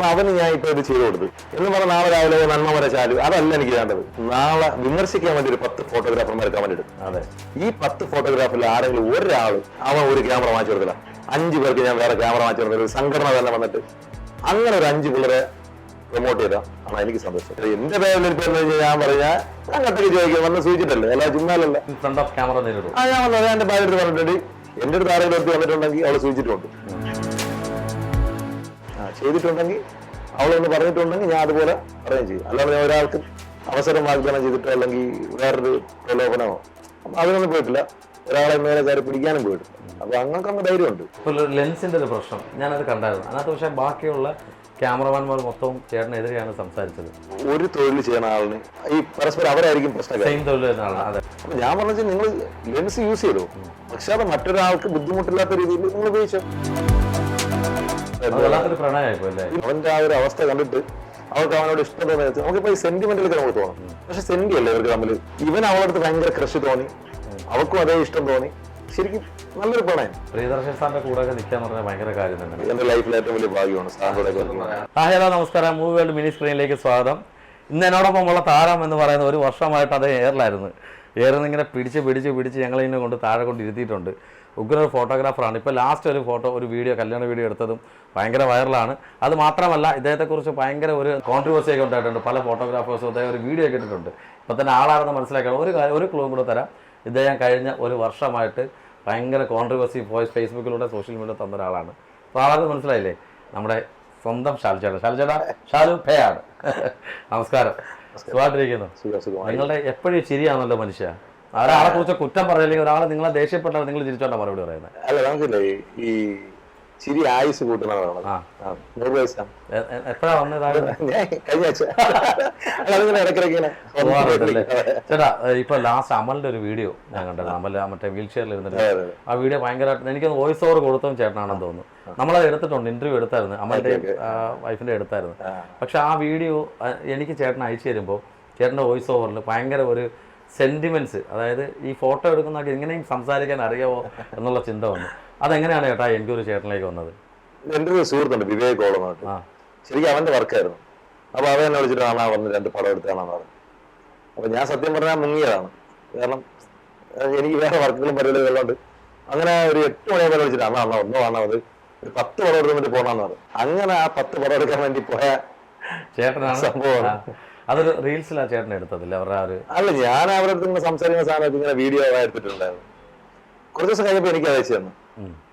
അപ്പൊ അവന് ഞാൻ ഇപ്പൊ ഇത് ചെയ്തു കൊടുത്തു എന്ന് പറഞ്ഞാൽ നാളെ രാവിലെ നന്മ വരച്ചാലും അതല്ല എനിക്ക് വേണ്ടത്. നാളെ വിമർശിക്കാൻ വേണ്ടി ഒരു 10 ഫോട്ടോഗ്രാഫർമാർ കമന്റ് ഇടും. അതെ, ഈ 10 ഫോട്ടോഗ്രാഫറിൽ ആരെങ്കിലും ഒരാൾ അവൻ ഒരു ക്യാമറ വാങ്ങിച്ചു കൊടുക്കില്ല. 5 പേർക്ക് ഞാൻ വേറെ ക്യാമറ വാങ്ങിച്ചു കൊടുക്കില്ല. ഒരു സംഘടന തന്നെ വന്നിട്ട് അങ്ങനെ ഒരു 5 പിള്ളേരെ പ്രൊമോട്ട് ചെയ്താൽ ആണ് എനിക്ക് സന്തോഷം. എന്റെ പേരിൽ ഞാൻ പറഞ്ഞാൽ അങ്ങോട്ടേക്ക് ചോദിക്കാം വന്ന് സൂചിച്ചിട്ടല്ലേ, അല്ല ചുമ്മാലല്ല. ഫ്രണ്ട് ഓഫ് ക്യാമറ നേരിടും. ഞാൻ വന്നത് എന്റെ ഭാര്യ അടുത്ത് പറഞ്ഞിട്ടുണ്ട്, എന്റെ അടുത്ത് ആരെങ്കിലും എടുത്ത് വന്നിട്ടുണ്ടെങ്കിൽ അവള് സൂചിച്ചിട്ടുണ്ട്, ചെയ്തിട്ടുണ്ടെങ്കിൽ അവളൊന്ന് പറഞ്ഞിട്ടുണ്ടെങ്കിൽ ഞാൻ അതുപോലെ പറയുകയും ചെയ്യും. അല്ലാതെ ഞാൻ ഒരാൾക്ക് അവസരം വാഗ്ദാനം ചെയ്തിട്ടോ അല്ലെങ്കിൽ വേറൊരു പ്രലോഭനമോ അതിനൊന്നും പോയിട്ടില്ല. ഒരാളെ മേലെ കയറി പിടിക്കാനും പോയിട്ടില്ല. അപ്പൊ അങ്ങനൊക്കെ ധൈര്യമുണ്ട്. ഇപ്പോൾ ലെൻസിന്റെ ഒരു പ്രശ്നം ഞാനത് കണ്ടായിരുന്നു. അതിനകത്ത് പക്ഷേ ബാക്കിയുള്ള ക്യാമറമാൻമാർ മൊത്തവും ചേട്ടനെതിരെയാണ് സംസാരിച്ചത്. ഒരു തൊഴിൽ ചെയ്യുന്ന ആളിന് ഈ പരസ്പരം അവരായിരിക്കും പ്രശ്നം. സെയിം തൊഴിൽ ചെയ്യുന്ന ആളാണ്. അതെ, ഞാൻ പറഞ്ഞാൽ നിങ്ങൾ ലെൻസ് യൂസ് ചെയ്തു, പക്ഷെ അത് മറ്റൊരാൾക്ക് ബുദ്ധിമുട്ടില്ലാത്ത രീതിയിൽ നിങ്ങൾ ഉപയോഗിച്ചു. അവന്റെ ആ ഒരു അവസ്ഥ കണ്ടിട്ട് അവർക്ക് അവനോട് ഇഷ്ടം തോന്നി. നമുക്കിപ്പോ ഈ സെന്റിമെന്റിലൊക്കെ നമുക്ക് തോന്നും, പക്ഷെ സെന്റി അല്ലേ ഇവർക്ക് തമ്മിൽ. ഇവൻ അവളടുത്ത് ഭയങ്കര ക്രഷ് തോന്നി, അവൾക്കും അതേ ഇഷ്ടം തോന്നി. ശരിക്കും നല്ലൊരു പ്രണയം. പ്രിയദർശൻ സാറിന്റെ കൂടെ നിൽക്കാന്ന് പറഞ്ഞാൽ ഭയങ്കര കാര്യം തന്നെ. എന്റെ ലൈഫിൽ ഏറ്റവും വലിയ ഭാഗ്യമാണ് സാറിനോട്. ഹലോ, നമസ്കാരം. മൂവി വേൾഡ് മിനി സ്ക്രീനിലേക്ക് സ്വാഗതം. ഇന്ന് എന്നോടൊപ്പം ഉള്ള താരം എന്ന് പറയുന്ന ഒരു വർഷമായിട്ട് അത് എയറിലായിരുന്നു. എയറിൽ ഇങ്ങനെ പിടിച്ച് ഞങ്ങളിങ്ങനെ കൊണ്ട് താഴെ കൊണ്ട് ഇരുത്തിയിട്ടുണ്ട്. ഉഗ്ര ഫോട്ടോഗ്രാഫറാണ്. ഇപ്പോൾ ലാസ്റ്റ് ഒരു വീഡിയോ, കല്യാണ വീഡിയോ എടുത്തതും ഭയങ്കര വൈറലാണ്. അത് മാത്രമല്ല, ഇദ്ദേഹത്തെക്കുറിച്ച് ഭയങ്കര ഒരു കോൺട്രവേഴ്സിയൊക്കെ ഉണ്ടായിട്ടുണ്ട്. പല ഫോട്ടോഗ്രാഫേഴ്സും അദ്ദേഹം ഒരു വീഡിയോ ഒക്കെ ഇട്ടിട്ടുണ്ട്. ഇപ്പോൾ തന്നെ ആളാണെന്ന് മനസ്സിലാക്കണം. ഒരു ക്ലൂ കൂടെ തരാം. ഇദ്ദേഹം കഴിഞ്ഞ ഒരു വർഷമായിട്ട് ഭയങ്കര കോൺട്രവേഴ്സി ഫേസ്ബുക്കിലൂടെ സോഷ്യൽ മീഡിയ തന്ന ഒരാളാണ്. അപ്പോൾ ആളത് മനസ്സിലായില്ലേ? നമ്മുടെ സ്വന്തം ഷാലു ഭയാണ്. നമസ്കാരം, സുഖമായിട്ടിരിക്കുന്നു. നിങ്ങളുടെ എപ്പോഴും ചിരിയാണല്ലോ മനുഷ്യ. ഒരാളെ കുറിച്ച് കുറ്റം പറയില്ലെങ്കിൽ ഒരാളെ നിങ്ങളെ ദേഷ്യപ്പെട്ടാൽ നിങ്ങൾ ചിരിച്ചോണ്ടാ മറുപടി പറയുന്നത്. അല്ല, നമുക്കില്ലേ ഈ ചിരി ആയുസ് കൂട്ടുന്നതാണ്. എപ്പോഴാ വന്നതാണ്? ചേട്ടാ, ഇപ്പൊ ലാസ്റ്റ് അമലിന്റെ ഒരു വീഡിയോ ഞാൻ കണ്ടത്. അമൽ മറ്റേ വീൽ ചെയറിൽ ഇരുന്നിട്ട് ആ വീഡിയോ ഭയങ്കരമായിട്ട് എനിക്ക് വോയിസ് ഓവർ കൊടുത്തതും ചേട്ടനാണെന്ന് തോന്നുന്നു. നമ്മളത് എടുത്തിട്ടുണ്ട്, ഇന്റർവ്യൂ എടുത്തായിരുന്നു, അമലിന്റെ വൈഫിന്റെ എടുത്തായിരുന്നു. പക്ഷെ ആ വീഡിയോ എനിക്ക് ചേട്ടൻ അയച്ചു തരുമ്പോൾ ചേട്ടന്റെ വോയിസ് ഓവറിൽ ഭയങ്കര ഒരു സെന്റിമെന്റ്സ്, അതായത് ഈ ഫോട്ടോ എടുക്കുന്നതൊക്കെ എങ്ങനെയും സംസാരിക്കാൻ അറിയാവോ എന്നുള്ള ചിന്ത വന്നു. അതെങ്ങനെയാണ് ചേട്ടാ എനിക്കൊരു ചേട്ടനിലേക്ക് വന്നത്? എൻ്റെ ഒരു സുഹൃത്തുണ്ട്, വിവേക് കോളമായിട്ട്. ശരിക്കും അവന്റെ വർക്കായിരുന്നു. അപ്പൊ അവൻ എന്നെ വിളിച്ചിട്ട് കാണാൻ വന്ന് 2 പടം എടുത്താണെന്ന് പറഞ്ഞു. അപ്പൊ ഞാൻ സത്യം പറഞ്ഞാൽ മുങ്ങിയതാണ്. കാരണം എനിക്ക് വേറെ വർക്കുകളും പരിപാടികളുണ്ട്. അങ്ങനെ ഒരു 8 മണിയാകുമ്പോൾ വിളിച്ചിട്ട് അണ്ണാ ഒന്നോ കാണാമത് ഒരു 10 പടം എടുത്തിട്ട് പോകണമെന്ന് പറഞ്ഞു. അങ്ങനെ ആ 10 പടം എടുക്കാൻ വേണ്ടി പോയ ചേട്ടനാണ് സംഭവമാണ്. അതൊരു റീൽസിലാണ് ചേട്ടൻ എടുത്തതില്ല അവരുടെ ആ ഒരു? അല്ല, ഞാൻ അവരുടെ അടുത്ത് ഇങ്ങനെ സംസാരിക്കുന്ന സാധനമൊക്കെ ഇങ്ങനെ വീഡിയോ എടുത്തിട്ടുണ്ടായിരുന്നു. കുറച്ച് ദിവസം കഴിഞ്ഞപ്പോൾ എനിക്ക് അയച്ചു തന്നു.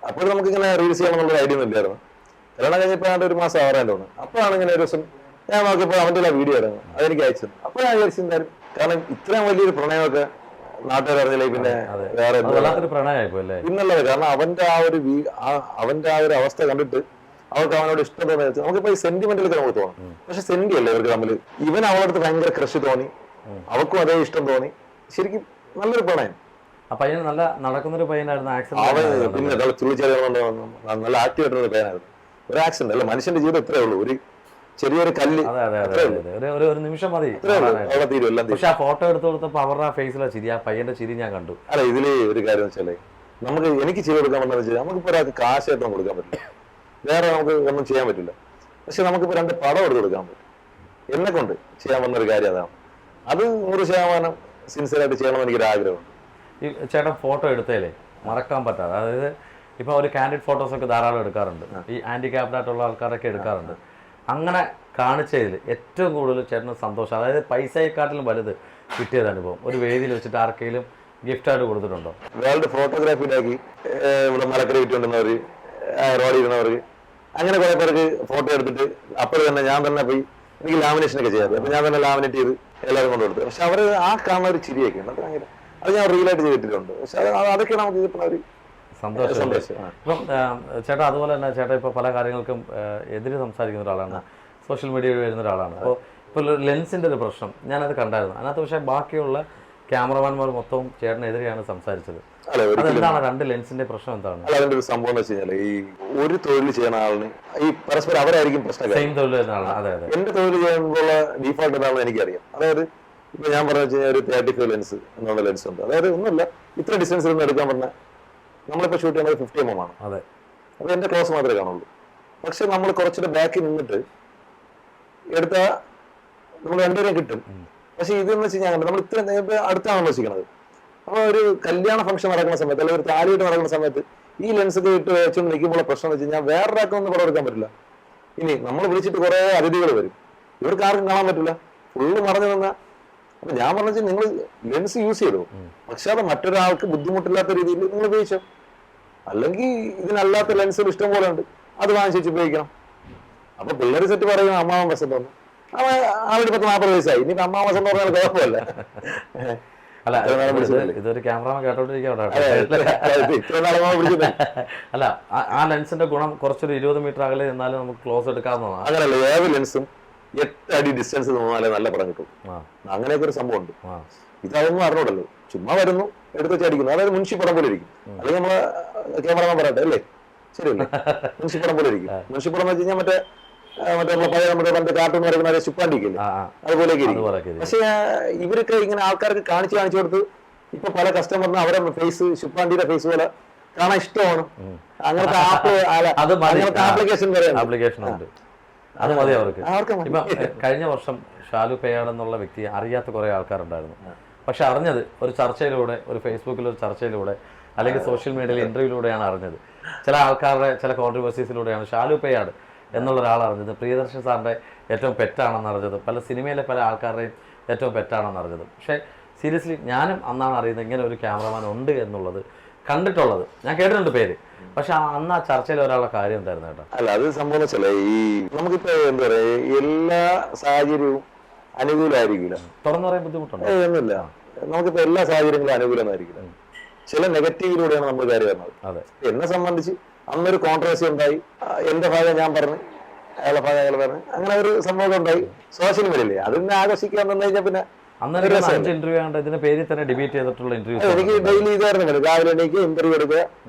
അപ്പോൾ നമുക്ക് ഇങ്ങനെ റീൽസ് ചെയ്യണമെന്നുള്ള ഐഡിയ ഒന്നും ഇല്ലായിരുന്നു. കല്യാണം കഴിഞ്ഞപ്പോൾ ഒരു മാസം ആവാൻ തോന്നുന്നു. അപ്പോഴാണ് ഇങ്ങനെ ഒരു ദിവസം ഞാൻ നോക്കിയപ്പോൾ അവന്റെ വീഡിയോ ആയിരുന്നു, അതെനിക്ക് അയച്ചു തന്നു. അപ്പോൾ ഞാൻ വിചാരിച്ചിട്ടുണ്ടായിരുന്നു, കാരണം ഇത്രയും വലിയൊരു പ്രണയമൊക്കെ നാട്ടുകാർ അറിഞ്ഞില്ലേ, പിന്നെ വേറെ പിന്നുള്ളത്. കാരണം അവന്റെ ആ ഒരു അവസ്ഥ കണ്ടിട്ട് അവർക്ക് അവനോട് ഇഷ്ടം തോന്നി. നമുക്കിപ്പോ ഈ സെന്റിമെന്റിലൊക്കെ നമുക്ക് തോന്നും, പക്ഷെ സെന്റി അല്ലേ ഇവർക്ക് തമ്മിൽ. ഇവൻ അവളടുത്ത് ഭയങ്കര ക്രഷ് തോന്നി, അവൾക്കും അതേ ഇഷ്ടം തോന്നി. ശരിക്കും നല്ലൊരു പ്രണയം. ആ പയ്യൻ നല്ല നടക്കുന്നൊരു പയ്യനായിരുന്നു. പിന്നെ നല്ല ആക്റ്റീവ് ആയിട്ടുള്ള പയ്യനായിരുന്നു. ഒരു ആക്സിഡന്റ് അല്ല, മനുഷ്യന്റെ ജീവിതം ഇത്രേ ഉള്ളൂ. ഒരു ചെറിയൊരു കല്ല്, ഒരു നിമിഷം മതി. പക്ഷെ ആ ഫോട്ടോ എടുത്തു കൊടുത്തപ്പോ അവരുടെ ആ ഫേസിലെ ചിരി, ആ പയ്യന്റെ ചിരി ഞാൻ കണ്ടു. അല്ല, ഇതില് ഒരു കാര്യം വെച്ചാലേ, എനിക്ക് ചിരി കൊടുക്കാൻ പറ്റുന്ന വെച്ചാൽ നമുക്കിപ്പോ ഒരാൾക്ക് കാശായിട്ടൊന്നും കൊടുക്കാൻ പറ്റില്ല, വേറെ നമുക്ക് ഒന്നും ചെയ്യാൻ പറ്റില്ല. പക്ഷെ നമുക്കിപ്പോ 2 പടം എടുത്ത് കൊടുക്കാൻ പറ്റും. എന്നെ കൊണ്ട് ചെയ്യാൻ വന്നൊരു കാര്യം അതാണ്. അത് 100% സിൻസിയറായിട്ട് ചെയ്യണമെന്ന് എനിക്കൊരു ആഗ്രഹമുണ്ട്. ഈ ചേട്ടൻ ഫോട്ടോ എടുത്തേലേ മറക്കാൻ പറ്റാതെ, അതായത് ഇപ്പൊ ഒരു കാൻഡിഡ് ഫോട്ടോസൊക്കെ ധാരാളം എടുക്കാറുണ്ട്, ഈ ഹാൻഡിക്യാപ്ഡ് ആയിട്ടുള്ള ആൾക്കാരൊക്കെ എടുക്കാറുണ്ട്. അങ്ങനെ കാണിച്ചതിൽ ഏറ്റവും കൂടുതൽ ചേട്ടന് സന്തോഷം, അതായത് പൈസയെക്കാട്ടിലും വലുത് കിട്ടിയത് അനുഭവം ഒരു വേദിയിൽ വെച്ചിട്ട് ആർക്കെങ്കിലും ഗിഫ്റ്റായിട്ട് കൊടുത്തിട്ടുണ്ടോ? വേൾഡ് ഫോട്ടോഗ്രാഫിയിലാക്കി ഇവിടെ മലക്കര വിറ്റുകൊണ്ടിരുന്നവര്, റോഡിൽ ഇരുന്നവർക്ക്, അങ്ങനെ കുറെ പേർക്ക് ഫോട്ടോ എടുത്തിട്ട് അപ്പോൾ തന്നെ ഞാൻ തന്നെ പോയി, എനിക്ക് ലാമിനേഷനൊക്കെ ചെയ്യാറ്. അപ്പൊ ഞാൻ തന്നെ ലാമിനേറ്റ് ചെയ്ത് എല്ലാവരും കൊണ്ട് കൊടുത്തു. പക്ഷെ അവര് ആ കാണുന്ന ഒരു ചിരിയൊക്കെ ഉണ്ട്, അത് ഭയങ്കര, അത് ഞാൻ റിയലായിട്ട് ചെയ്തിട്ടുണ്ട്. പക്ഷെ അതൊക്കെ നമുക്ക് കിട്ടുന്ന ഒരു സന്തോഷം. ഇപ്പം ചേട്ടാ അതുപോലെ തന്നെ ചേട്ടാ ഇപ്പോൾ പല കാര്യങ്ങൾക്കും എതിരെ സംസാരിക്കുന്ന ഒരാളാണ്, സോഷ്യൽ മീഡിയ വഴി വരുന്ന ഒരാളാണ്. അപ്പോൾ ഇപ്പോൾ ലെൻസിൻ്റെ ഒരു പ്രശ്നം ഞാനത് കണ്ടായിരുന്നു. അതിനകത്ത് പക്ഷേ ബാക്കിയുള്ള ക്യാമറമാൻമാർ മൊത്തവും ചേട്ടനെതിരെയാണ് സംസാരിച്ചത്. അതെന്താണ് 2 ലെൻസിന്റെ പ്രശ്നം എന്താണ്? അല്ല, അതിന്റെ ഒരു സംഭവം എന്ന് വെച്ച് കഴിഞ്ഞാൽ, ഈ ഒരു തൊഴിൽ ചെയ്യുന്ന ആളിന് ഈ പരസ്പരം അവരായിരിക്കും പ്രശ്നം. സെയിം തൊഴിൽ എന്റെ തൊഴിൽ ചെയ്യുമ്പോഴുള്ള ഡീഫോൾട്ട് എന്താണെന്ന് എനിക്കറിയാം. അതായത് ഇപ്പൊ ഞാൻ പറഞ്ഞു വെച്ച് കഴിഞ്ഞാൽ ഒരു 35 ലെൻസ് എന്നുള്ള ലെൻസ് ഉണ്ട്. അതായത് ഒന്നുമില്ല, ഇത്ര ഡിസ്റ്റൻസിൽ നിന്ന് എടുക്കാൻ പറഞ്ഞാൽ നമ്മളിപ്പോ ഷൂട്ട് ചെയ്യുന്നത് 50 mm ആണ്. അതെ, അപ്പൊ എന്റെ ക്ലോസ് മാത്രമേ കാണുള്ളൂ. പക്ഷെ നമ്മൾ കുറച്ചുകൂടെ ബാക്കിൽ നിന്നിട്ട് എടുത്താൽ നമ്മൾ രണ്ടുപേരും കിട്ടും. പക്ഷെ ഇതെന്ന് വെച്ച് കഴിഞ്ഞാൽ നമ്മൾ ഇത്ര അടുത്താണ് ആലോചിക്കുന്നത്. അപ്പൊ ഒരു കല്യാണ ഫംഗ്ഷൻ നടക്കുന്ന സമയത്ത് അല്ലെങ്കിൽ ഒരു താലിയിട്ട് നടക്കുന്ന സമയത്ത് ഈ ലെൻസ് ഒക്കെ ഇട്ട് വെച്ചുകൊണ്ട് നിൽക്കുമ്പോൾ പ്രശ്നം എന്ന് വെച്ച് കഴിഞ്ഞാൽ വേറൊരാൾക്കൊന്നും പടം എടുക്കാൻ പറ്റില്ല. ഇനി നമ്മൾ വിളിച്ചിട്ട് കുറെ അതിഥികൾ വരും, ഇവർക്ക് ആർക്കും കാണാൻ പറ്റില്ല, ഫുള്ള് മറഞ്ഞു നിന്നാ. അപ്പൊ ഞാൻ പറഞ്ഞു നിങ്ങൾ ലെൻസ് യൂസ് ചെയ്തു, പക്ഷെ അത് മറ്റൊരാൾക്ക് ബുദ്ധിമുട്ടില്ലാത്ത രീതിയിൽ നിങ്ങൾ ഉപയോഗിച്ചോ. അല്ലെങ്കിൽ ഇതിനല്ലാത്ത ലെൻസുകൾ ഇഷ്ടം പോലെ ഉണ്ട്, അത് വാങ്ങിച്ചു ഉപയോഗിക്കണം. അപ്പൊ പിള്ളേർ സെറ്റ് പറയും അമ്മാവൻ വസന്തം എന്ന്. ആളുടെ 40 വയസ്സായി, ഇനി അമ്മാവൻ വസന്തം പറഞ്ഞാൽ കുഴപ്പമില്ല. അല്ല ഇതൊരു ക്യാമറമാൻ കേട്ടോണ്ടിരിക്കട്ടെ. അല്ല ആ ലെൻസിന്റെ ഗുണം കുറച്ചൊരു 20 മീറ്റർ അകലെ നിന്നാലും നമുക്ക് ക്ലോസ് എടുക്കാവുന്നതാണ്. അങ്ങനല്ല, ഏത് ലെൻസും 8 അടി ഡിസ്റ്റൻസ് നിന്നാലേ നല്ല പടം കിട്ടും. അങ്ങനെയൊക്കെ ഒരു സംഭവം ഉണ്ട്. ഇതൊന്നും അറിഞ്ഞൂടല്ലോ, ചുമ്മാ വരുന്നു എടുത്ത് വെച്ച് അടിക്കുന്നു. അതായത് മുൻഷി പടം പോലെ ഇരിക്കും. അല്ലെങ്കിൽ നമ്മളെ ക്യാമറമാൻ പറയട്ടെ അല്ലേ, ശരിയല്ലേ, മുൻഷി പടം പോലെ ഇരിക്കും. മുൻഷി പടം എന്ന് വെച്ച് കഴിഞ്ഞാൽ മറ്റേ പഴയ നമ്മുടെ പണ്ട് കാർട്ടൂൺ വരയ്ക്കുന്ന ചുപ്പാണ്ടിക്കില്ലേ, അതുപോലെയൊക്കെ ഇരിക്കും. പക്ഷെ ഇവരൊക്കെ ഇങ്ങനെ ആൾക്കാർക്ക് കാണിച്ചു കൊടുത്ത് ഇപ്പൊ പല കസ്റ്റമറിന് അവരെ ഫേസ് ശുപ്പാണ്ടിയുടെ ഫേസ് പോലെ കാണാൻ ഇഷ്ടമാണ്. അങ്ങനത്തെ ആപ്ലിക്കേഷൻ ഉണ്ട്, അത് മതി അവർക്ക്. ഇപ്പൊ കഴിഞ്ഞ വർഷം ഷാലു പേയാട് എന്നുള്ള വ്യക്തിയെ അറിയാത്ത കുറെ ആൾക്കാരുണ്ടായിരുന്നു. പക്ഷെ അറിഞ്ഞത് ഒരു ചർച്ചയിലൂടെ, ഒരു ഫേസ്ബുക്കിൽ ഒരു ചർച്ചയിലൂടെ, അല്ലെങ്കിൽ സോഷ്യൽ മീഡിയയിൽ ഇന്റർവ്യൂയിലൂടെയാണ് അറിഞ്ഞത്. ചില ആൾക്കാരുടെ ചില കോൺട്രവേഴ്സീസിലൂടെയാണ് ഷാലു പേയാട് എന്നുള്ള ഒരാൾ അറിഞ്ഞത്. പ്രിയദർശൻ സാറിന്റെ ഏറ്റവും പെറ്റാണെന്ന് അറിഞ്ഞത്, പല സിനിമയിലെ പല ആൾക്കാരുടെയും ഏറ്റവും പെറ്റാണെന്ന് അറിഞ്ഞത്. പക്ഷേ സീരിയസ്ലി ഞാനും അന്നാണ് അറിയുന്നത് ഇങ്ങനെ ഒരു ക്യാമറമാൻ ഉണ്ട് എന്നുള്ളത്, കണ്ടിട്ടുള്ളത്. ഞാൻ കേട്ടിട്ടുണ്ട് പേര്, പക്ഷെ അന്ന് ആ ചർച്ചയിൽ ഒരാളുടെ കാര്യം എന്തായിരുന്നു കേട്ടോ. അല്ല അത് സംഭവം വെച്ചാൽ ഈ നമുക്കിപ്പോ എന്താ പറയാ, എല്ലാ സാഹചര്യവും അനുകൂലമായിരിക്കില്ല. തുറന്നു പറയാൻ ബുദ്ധിമുട്ടുണ്ട് ഒന്നുമില്ല. നമുക്കിപ്പോ എല്ലാ സാഹചര്യങ്ങളും അനുകൂലമായിരിക്കില്ല. ചില നെഗറ്റീവിലൂടെയാണ് നമ്മൾ കാര്യം വരുന്നത്. അതെ, എന്നെ സംബന്ധിച്ച് അന്നൊരു കോൺട്രവേഴ്സി ഉണ്ടായി. എന്റെ ഭാഗം ഞാൻ പറഞ്ഞു, അയാളെ ഭാഗം അയാൾ പറഞ്ഞു, അങ്ങനെ ഒരു സംഭവം ഉണ്ടായി. സോഷ്യൽ മീഡിയയിലെ അതിനെ ആകർഷിക്കാൻ വന്നു കഴിഞ്ഞാൽ പിന്നെ ഇതിന്റെ പേരിൽ തന്നെ ഡിബേറ്റ് ചെയ്തിട്ടുള്ള ഇന്റർവ്യൂ എനിക്ക് ഡെയിലി ഇതായിരുന്നു. രാവിലെ എനിക്ക് ഇന്റർവ്യൂ എടുക്കുക,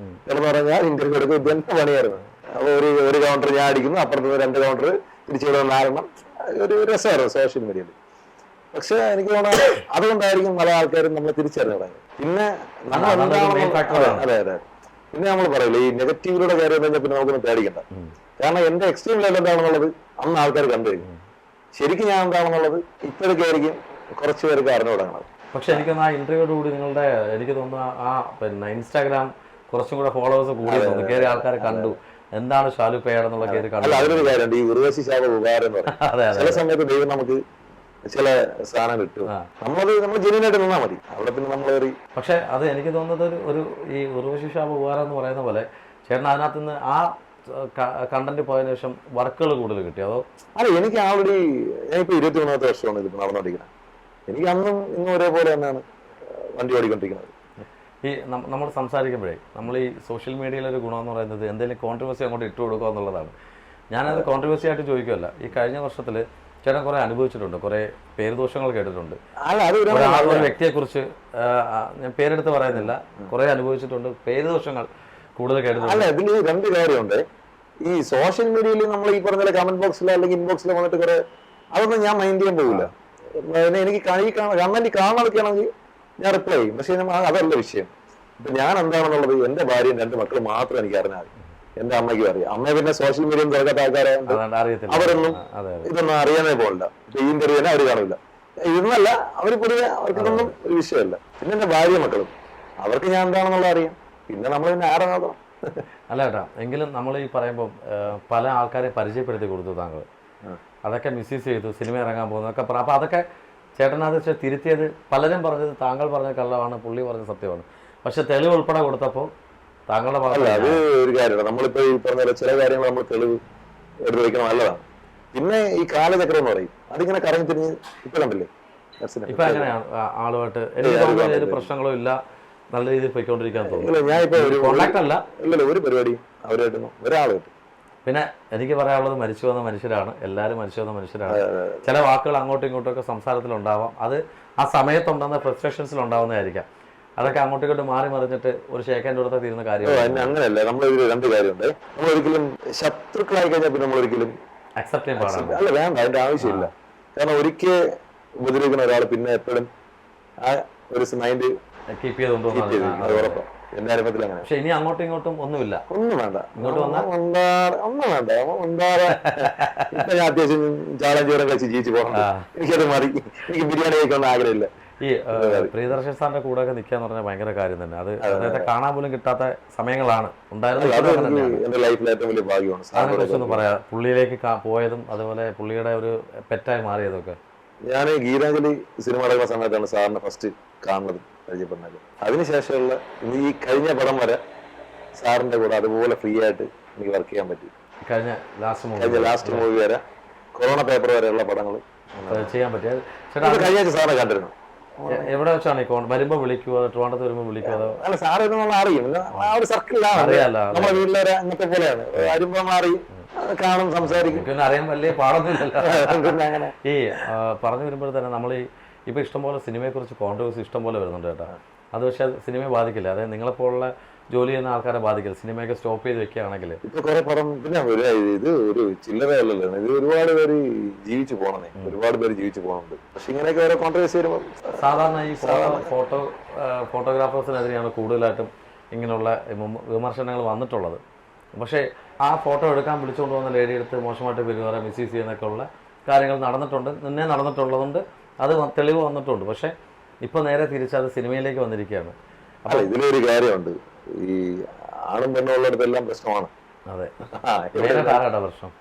എന്ന് പറഞ്ഞാൽ ഇന്റർവ്യൂ എടുക്കുക, ഇത് തന്നെ പണിയായിരുന്നു. അപ്പൊ ഒരു കൗണ്ടർ ഞാൻ അടിക്കുന്നു, അപ്പുറത്ത് 2 കൗണ്ടർ തിരിച്ചു വിടുന്ന 4 ഒരു രസമായിരുന്നു സോഷ്യൽ മീഡിയയിൽ. പക്ഷെ എനിക്ക് തോന്നുന്നത് അതുകൊണ്ടായിരിക്കും പല ആൾക്കാരും നമ്മളെ തിരിച്ചറിഞ്ഞു തുടങ്ങി. പിന്നെ നമ്മൾ അതെ അതെ പിന്നെ നമ്മൾ പറയില്ല ഈ നെഗറ്റീവിലൂടെ കയറി കഴിഞ്ഞാൽ പിന്നെ നമുക്കൊന്നും പേടിക്കണ്ട. കാരണം എന്റെ എക്സ്ട്രീം ലെവൽ എന്താണെന്നുള്ളത് അന്ന് ആൾക്കാർ കണ്ടു കഴിഞ്ഞു. ശരിക്കും ഞാൻ എന്താണെന്നുള്ളത് ഇപ്പോഴൊക്കെ ആയിരിക്കും കുറച്ച് പേർക്ക് അറിഞ്ഞു തുടങ്ങുന്നത്. പക്ഷെ എനിക്കൊന്ന് ആ ഇന്റർവ്യൂയോട് കൂടി നിങ്ങളുടെ എനിക്ക് തോന്നുന്നു ആ പിന്നെ ഇൻസ്റ്റാഗ്രാം കുറച്ചും കൂടെ ഫോളോവേഴ്സ് കൂടി തോന്നുന്നു, കയറി ആൾക്കാരെ കണ്ടു. എന്താണ് ഷാലു പേയാട് എന്നുള്ള കയറി കണ്ടു. അല്ല അതിനൊരു കാര്യമുണ്ട്, ഈ ഉർവശി ശാപ ഉപകാരം എന്ന് പറയും. ചില സമയത്ത് ദൈവം നമുക്ക് ചില സാധനം കിട്ടും, നമ്മൾ ജെന്യൂനായിട്ട് നിന്നാൽ മതി. അവിടെ പിന്നെ നമ്മൾ കയറി. പക്ഷെ അത് എനിക്ക് തോന്നുന്നത് ഒരു ഈ ഉർവശി ശാപ ഉപകാരം എന്ന് പറയുന്ന പോലെ ചേട്ടൻ അതിനകത്ത് നിന്ന് ആ കണ്ടന്റ് പോയതിനു ശേഷം വർക്കുകൾ കൂടുതൽ കിട്ടി അതോ? അല്ല എനിക്ക് ആൾറെഡി ഞാനിപ്പോ 23 വർഷമാണ് ഇതിപ്പോ നടന്നുകൊണ്ടിരിക്കുന്നത്. എനിക്ക് അന്നും ഇന്നും ഒരേപോലെ തന്നെയാണ് വണ്ടി ഓടിക്കൊണ്ടിരിക്കുന്നത്. ഈ നമ്മൾ സംസാരിക്കുമ്പോഴേ നമ്മൾ ഈ സോഷ്യൽ മീഡിയയിലെ ഒരു ഗുണം എന്ന് പറയുന്നത് എന്തെങ്കിലും കോൺട്രവേഴ്സി അങ്ങോട്ട് ഇട്ട് കൊടുക്കുക എന്നുള്ളതാണ്. ഞാനത് കോൺട്രവേഴ്സി ആയിട്ട് ചോദിക്കുമല്ല. ഈ കഴിഞ്ഞ വർഷത്തിൽ ചേട്ടൻ കുറെ അനുഭവിച്ചിട്ടുണ്ട്, കുറെ പേരുദോഷങ്ങൾ കേട്ടിട്ടുണ്ട്. ഒരു വ്യക്തിയെ കുറിച്ച് ഞാൻ പേരെടുത്ത് പറയുന്നില്ല, കുറെ അനുഭവിച്ചിട്ടുണ്ട്, പേരുദോഷങ്ങൾ കൂടുതൽ കേട്ടിട്ടുണ്ട്. അല്ല ഇതിൽ 2 കാര്യമുണ്ട്. ഈ സോഷ്യൽ മീഡിയയിൽ നമ്മൾ ഈ പറഞ്ഞ കമന്റ് ബോക്സിലോ അല്ലെങ്കിൽ ഇൻബോക്സിലോ വന്നിട്ട് കുറെ അതൊന്നും ഞാൻ മൈൻഡ് ചെയ്യാൻ പോകില്ല. എനിക്ക് കമന്റ് കാണാനൊക്കെ ആണെങ്കിൽ ഞാൻ റിപ്ലൈ ചെയ്യും. പക്ഷെ അതല്ല വിഷയം. ഇപ്പൊ ഞാൻ എന്താണെന്നുള്ളത് എന്റെ ഭാര്യയും 2 മക്കളും മാത്രം എനിക്ക് അറിഞ്ഞാൽ മതി. എന്റെ അമ്മയ്ക്കും അറിയാം. അമ്മ പിന്നെ സോഷ്യൽ മീഡിയയിൽ തുറക്കാത്ത ആൾക്കാരായതുകൊണ്ട് അവരൊന്നും ഇതൊന്നും അറിയാനേ പോകില്ല. ഈ ഇന്റർവ്യൂ തന്നെ അവർ കാണില്ല. ഇതൊന്നല്ല, അവർ പൊതുവെ അവർക്കിതൊന്നും ഒരു വിഷയമല്ല. പിന്നെ എന്റെ ഭാര്യ മക്കളും അവർക്ക് ഞാൻ എന്താണെന്നുള്ളത് അറിയാം. പിന്നെ നമ്മൾ പിന്നെ ആരെ നോക്കണം. അല്ല ഏട്ടാ, എങ്കിലും നമ്മൾ ഈ പറയുമ്പോൾ പല ആൾക്കാരെ പരിചയപ്പെടുത്തി കൊടുത്തു താങ്കൾ. അതൊക്കെ മിസ്യൂസ് ചെയ്തു, സിനിമ ഇറങ്ങാൻ പോകുന്നതൊക്കെ പറഞ്ഞു. അപ്പോൾ അതൊക്കെ ചേട്ടനത് തിരുത്തിയത് പലരും പറഞ്ഞത് താങ്കൾ പറഞ്ഞ കള്ളമാണ്, പുള്ളി പറഞ്ഞ സത്യമാണ്. പക്ഷെ തെളിവ് ഉൾപ്പെടെ കൊടുത്തപ്പോൾ താങ്കളുടെ ഭാഗത്ത് അത് ഒരു കാര്യമാണ്. നമ്മളിപ്പോ ഈ പറഞ്ഞ ചില കാര്യങ്ങൾ നമ്മൾ തെളിവ് എടുത്ത് വയ്ക്കണം, നല്ലതാണ്. പിന്നെ ഈ കാലചക്രം എന്ന് പറയും, അതിങ്ങനെ കറങ്ങി തിരിഞ്ഞ് ഇപ്പൊ കണ്ടില്ലേ. ഇപ്പൊ എങ്ങനെയാണ് ആളുമായിട്ട് എനിക്ക് തോന്നുന്നത് ഒരു പ്രശ്നങ്ങളും ഇല്ല, നല്ല രീതിയിൽ പോയിക്കൊണ്ടിരിക്കാൻ തോന്നുന്നു. ഞാൻ ഇപ്പൊ കോണ്ടാക്ട് അല്ല, ഇല്ലല്ലോ ഒരു പരിപാടി അവരായിട്ടൊന്നും ഒരാളായിട്ട്. പിന്നെ എനിക്ക് പറയാനുള്ളത് മരിച്ചു വന്ന മനുഷ്യരാണ്, എല്ലാവരും മരിച്ചു വന്ന മനുഷ്യരാണ്. ചില വാക്കുകൾ അങ്ങോട്ടും ഇങ്ങോട്ടും ഒക്കെ സംസാരത്തിലുണ്ടാവാം, അത് ആ സമയത്തുണ്ടാകുന്ന ഫ്രസ്ട്രേഷൻസിൽ ഉണ്ടാവുന്നതായിരിക്കാം. അതൊക്കെ അങ്ങോട്ടും ഇങ്ങോട്ട് മാറി മറിഞ്ഞിട്ട് ഒരു ഷേക്കൻഡ് കൊടുത്താൽ തീരുന്ന കാര്യമാണ്. അങ്ങനെയല്ല, നമ്മളൊരു 2 കാര്യമുണ്ട്. നമ്മളൊരിക്കലും ശത്രുക്കളായി കഴിഞ്ഞാൽ പിന്നെ നമ്മളൊരിക്കലും അക്സെപ്റ്റ് ചെയ്യാൻ പാടില്ല. അല്ല വേണ്ട, അതിന്റെ ആവശ്യമില്ല. കാരണം ഒരിക്കൽ ഉപദ്രവിക്കുന്ന ഒരാൾ പിന്നെ എപ്പോഴും ആ ഒരു മൈൻഡ് കീപ്പ് ചെയ്തുകൊണ്ടുപോകുന്നത് അത് ഉറപ്പാണ്. എന്റെ അനുഭവത്തിൽ അങ്ങനെ. പക്ഷെ ഇനി അങ്ങോട്ടും ഇങ്ങോട്ടും ഒന്നുമില്ല. ഒന്നും വേണ്ട, ഇങ്ങോട്ട് വന്നാൽ ഒന്നും വേണ്ട. ഇപ്പൊ ഞാൻ അത്യാവശ്യം ചാളം ചോറും കഴിച്ച് ജീവിച്ചു പോകണം. എനിക്കത് മതി. എനിക്ക് ബിരിയാണി കഴിക്കാൻ ആഗ്രഹമില്ല. ഈ പ്രിയദർശൻ സാറിന്റെ കൂടെ ഒക്കെ നിൽക്കാന്ന് പറഞ്ഞാൽ ഭയങ്കര കാര്യം തന്നെ. അത് അദ്ദേഹത്തെ കാണാൻ പോലും കിട്ടാത്ത സമയങ്ങളാണ് ഉണ്ടായിരുന്നത്. എന്റെ ലൈഫിൽ ഏറ്റവും വലിയ ഭാഗ്യമാണ്. അതിനെക്കുറിച്ചൊന്ന് പറയാം, പുള്ളിയിലേക്ക് പോയതും അതുപോലെ പുള്ളിയുടെ ഒരു പെറ്റായി മാറിയതൊക്കെ. ഞാൻ ഗീതാഞ്ജലി സിനിമ നടക്കുന്ന സമയത്താണ് സാറിനെ ഫസ്റ്റ് കാണുന്നത്, പരിചയപ്പെടുന്നത്. അതിനുശേഷമുള്ള ഈ കഴിഞ്ഞ പടം വരെ സാറിന്റെ കൂടെ അതുപോലെ ഫ്രീ ആയിട്ട് എനിക്ക് വർക്ക് ചെയ്യാൻ പറ്റി. കഴിഞ്ഞ ലാസ്റ്റ് മൂവി വരെ, കൊറോണ പേപ്പർ വരെയുള്ള പടങ്ങൾ ചെയ്യാൻ പറ്റി. കഴിഞ്ഞ ആഴ്ച സാറിനെ കണ്ടിരുന്നു. എവിടെ വെച്ചാണ് വരുമ്പോ വിളിക്കുവോ, ട്രിവാൻഡ്രത്ത് വരുമ്പോ വിളിക്കുവോ? അല്ല, സാറ് നമ്മൾ അറിയും, ആ ഒരു സർക്കിളിലാണ്. നമ്മുടെ വീട്ടിലെ അങ്ങനത്തെ പോലെയാണ്. വരുമ്പോ നമ്മൾ അറിയും, കാണും, സംസാരിക്കും. പിന്നെ അറിയാൻ വലിയ പാടൊന്നുമില്ലല്ലോ. ഈ പറഞ്ഞു വരുമ്പോൾ തന്നെ നമ്മൾ ഇപ്പൊ ഇഷ്ടംപോലെ സിനിമയെ കുറിച്ച് കോൺട്രവേഴ്സി ഇഷ്ടംപോലെ വരുന്നുണ്ട് കേട്ടോ. അത് പക്ഷെ സിനിമയെ ബാധിക്കില്ല. അതായത് നിങ്ങളെപ്പോലുള്ള ജോലി ചെയ്യുന്ന ആൾക്കാരെ ബാധിക്കില്ല. സിനിമയൊക്കെ സ്റ്റോപ്പ് ചെയ്ത് വെക്കുകയാണെങ്കിൽ ഇപ്പൊ കുറെ പടം പിന്നെ ഇത് ഒരു ചില്ലറയല്ലല്ലോ. ഇത് ഒരുപാട് പേര് ജീവിച്ചു പോകണേ, ഒരുപാട് പേര് ജീവിച്ചു പോകുന്നുണ്ട്. പക്ഷെ ഇങ്ങനെയൊക്കെ ഓരോ കോൺട്രവേഴ്സി വരുമ്പോൾ സാധാരണ ഈ ഫോട്ടോഗ്രാഫേഴ്സിനെതിരെയാണ് കൂടുതലായിട്ടും ഇങ്ങനെയുള്ള വിമർശനങ്ങൾ വന്നിട്ടുള്ളത്. പക്ഷേ ആ ഫോട്ടോ എടുക്കാൻ വിളിച്ചുകൊണ്ട് പോകുന്ന ലേഡി എടുത്ത് മോശമായിട്ട് പെരുമാറാൻ മിസ്യൂസ് ചെയ്യുന്നൊക്കെ ഉള്ള കാര്യങ്ങൾ നടന്നിട്ടുണ്ട്, നിന്നെ നടന്നിട്ടുള്ളതുകൊണ്ട് അത് തെളിവ് വന്നിട്ടുണ്ട്. പക്ഷേ ഇപ്പൊ നേരെ തിരിച്ചത് സിനിമയിലേക്ക് വന്നിരിക്കുകയാണ്. അപ്പൊ ഇതിലൊരു കാര്യമുണ്ട്, ഈ ആണും പെണ്ണും ഉള്ളിടത്തെല്ലാം പ്രശ്നമാണ്. അതെ, ആരാടാ പ്രശ്നം?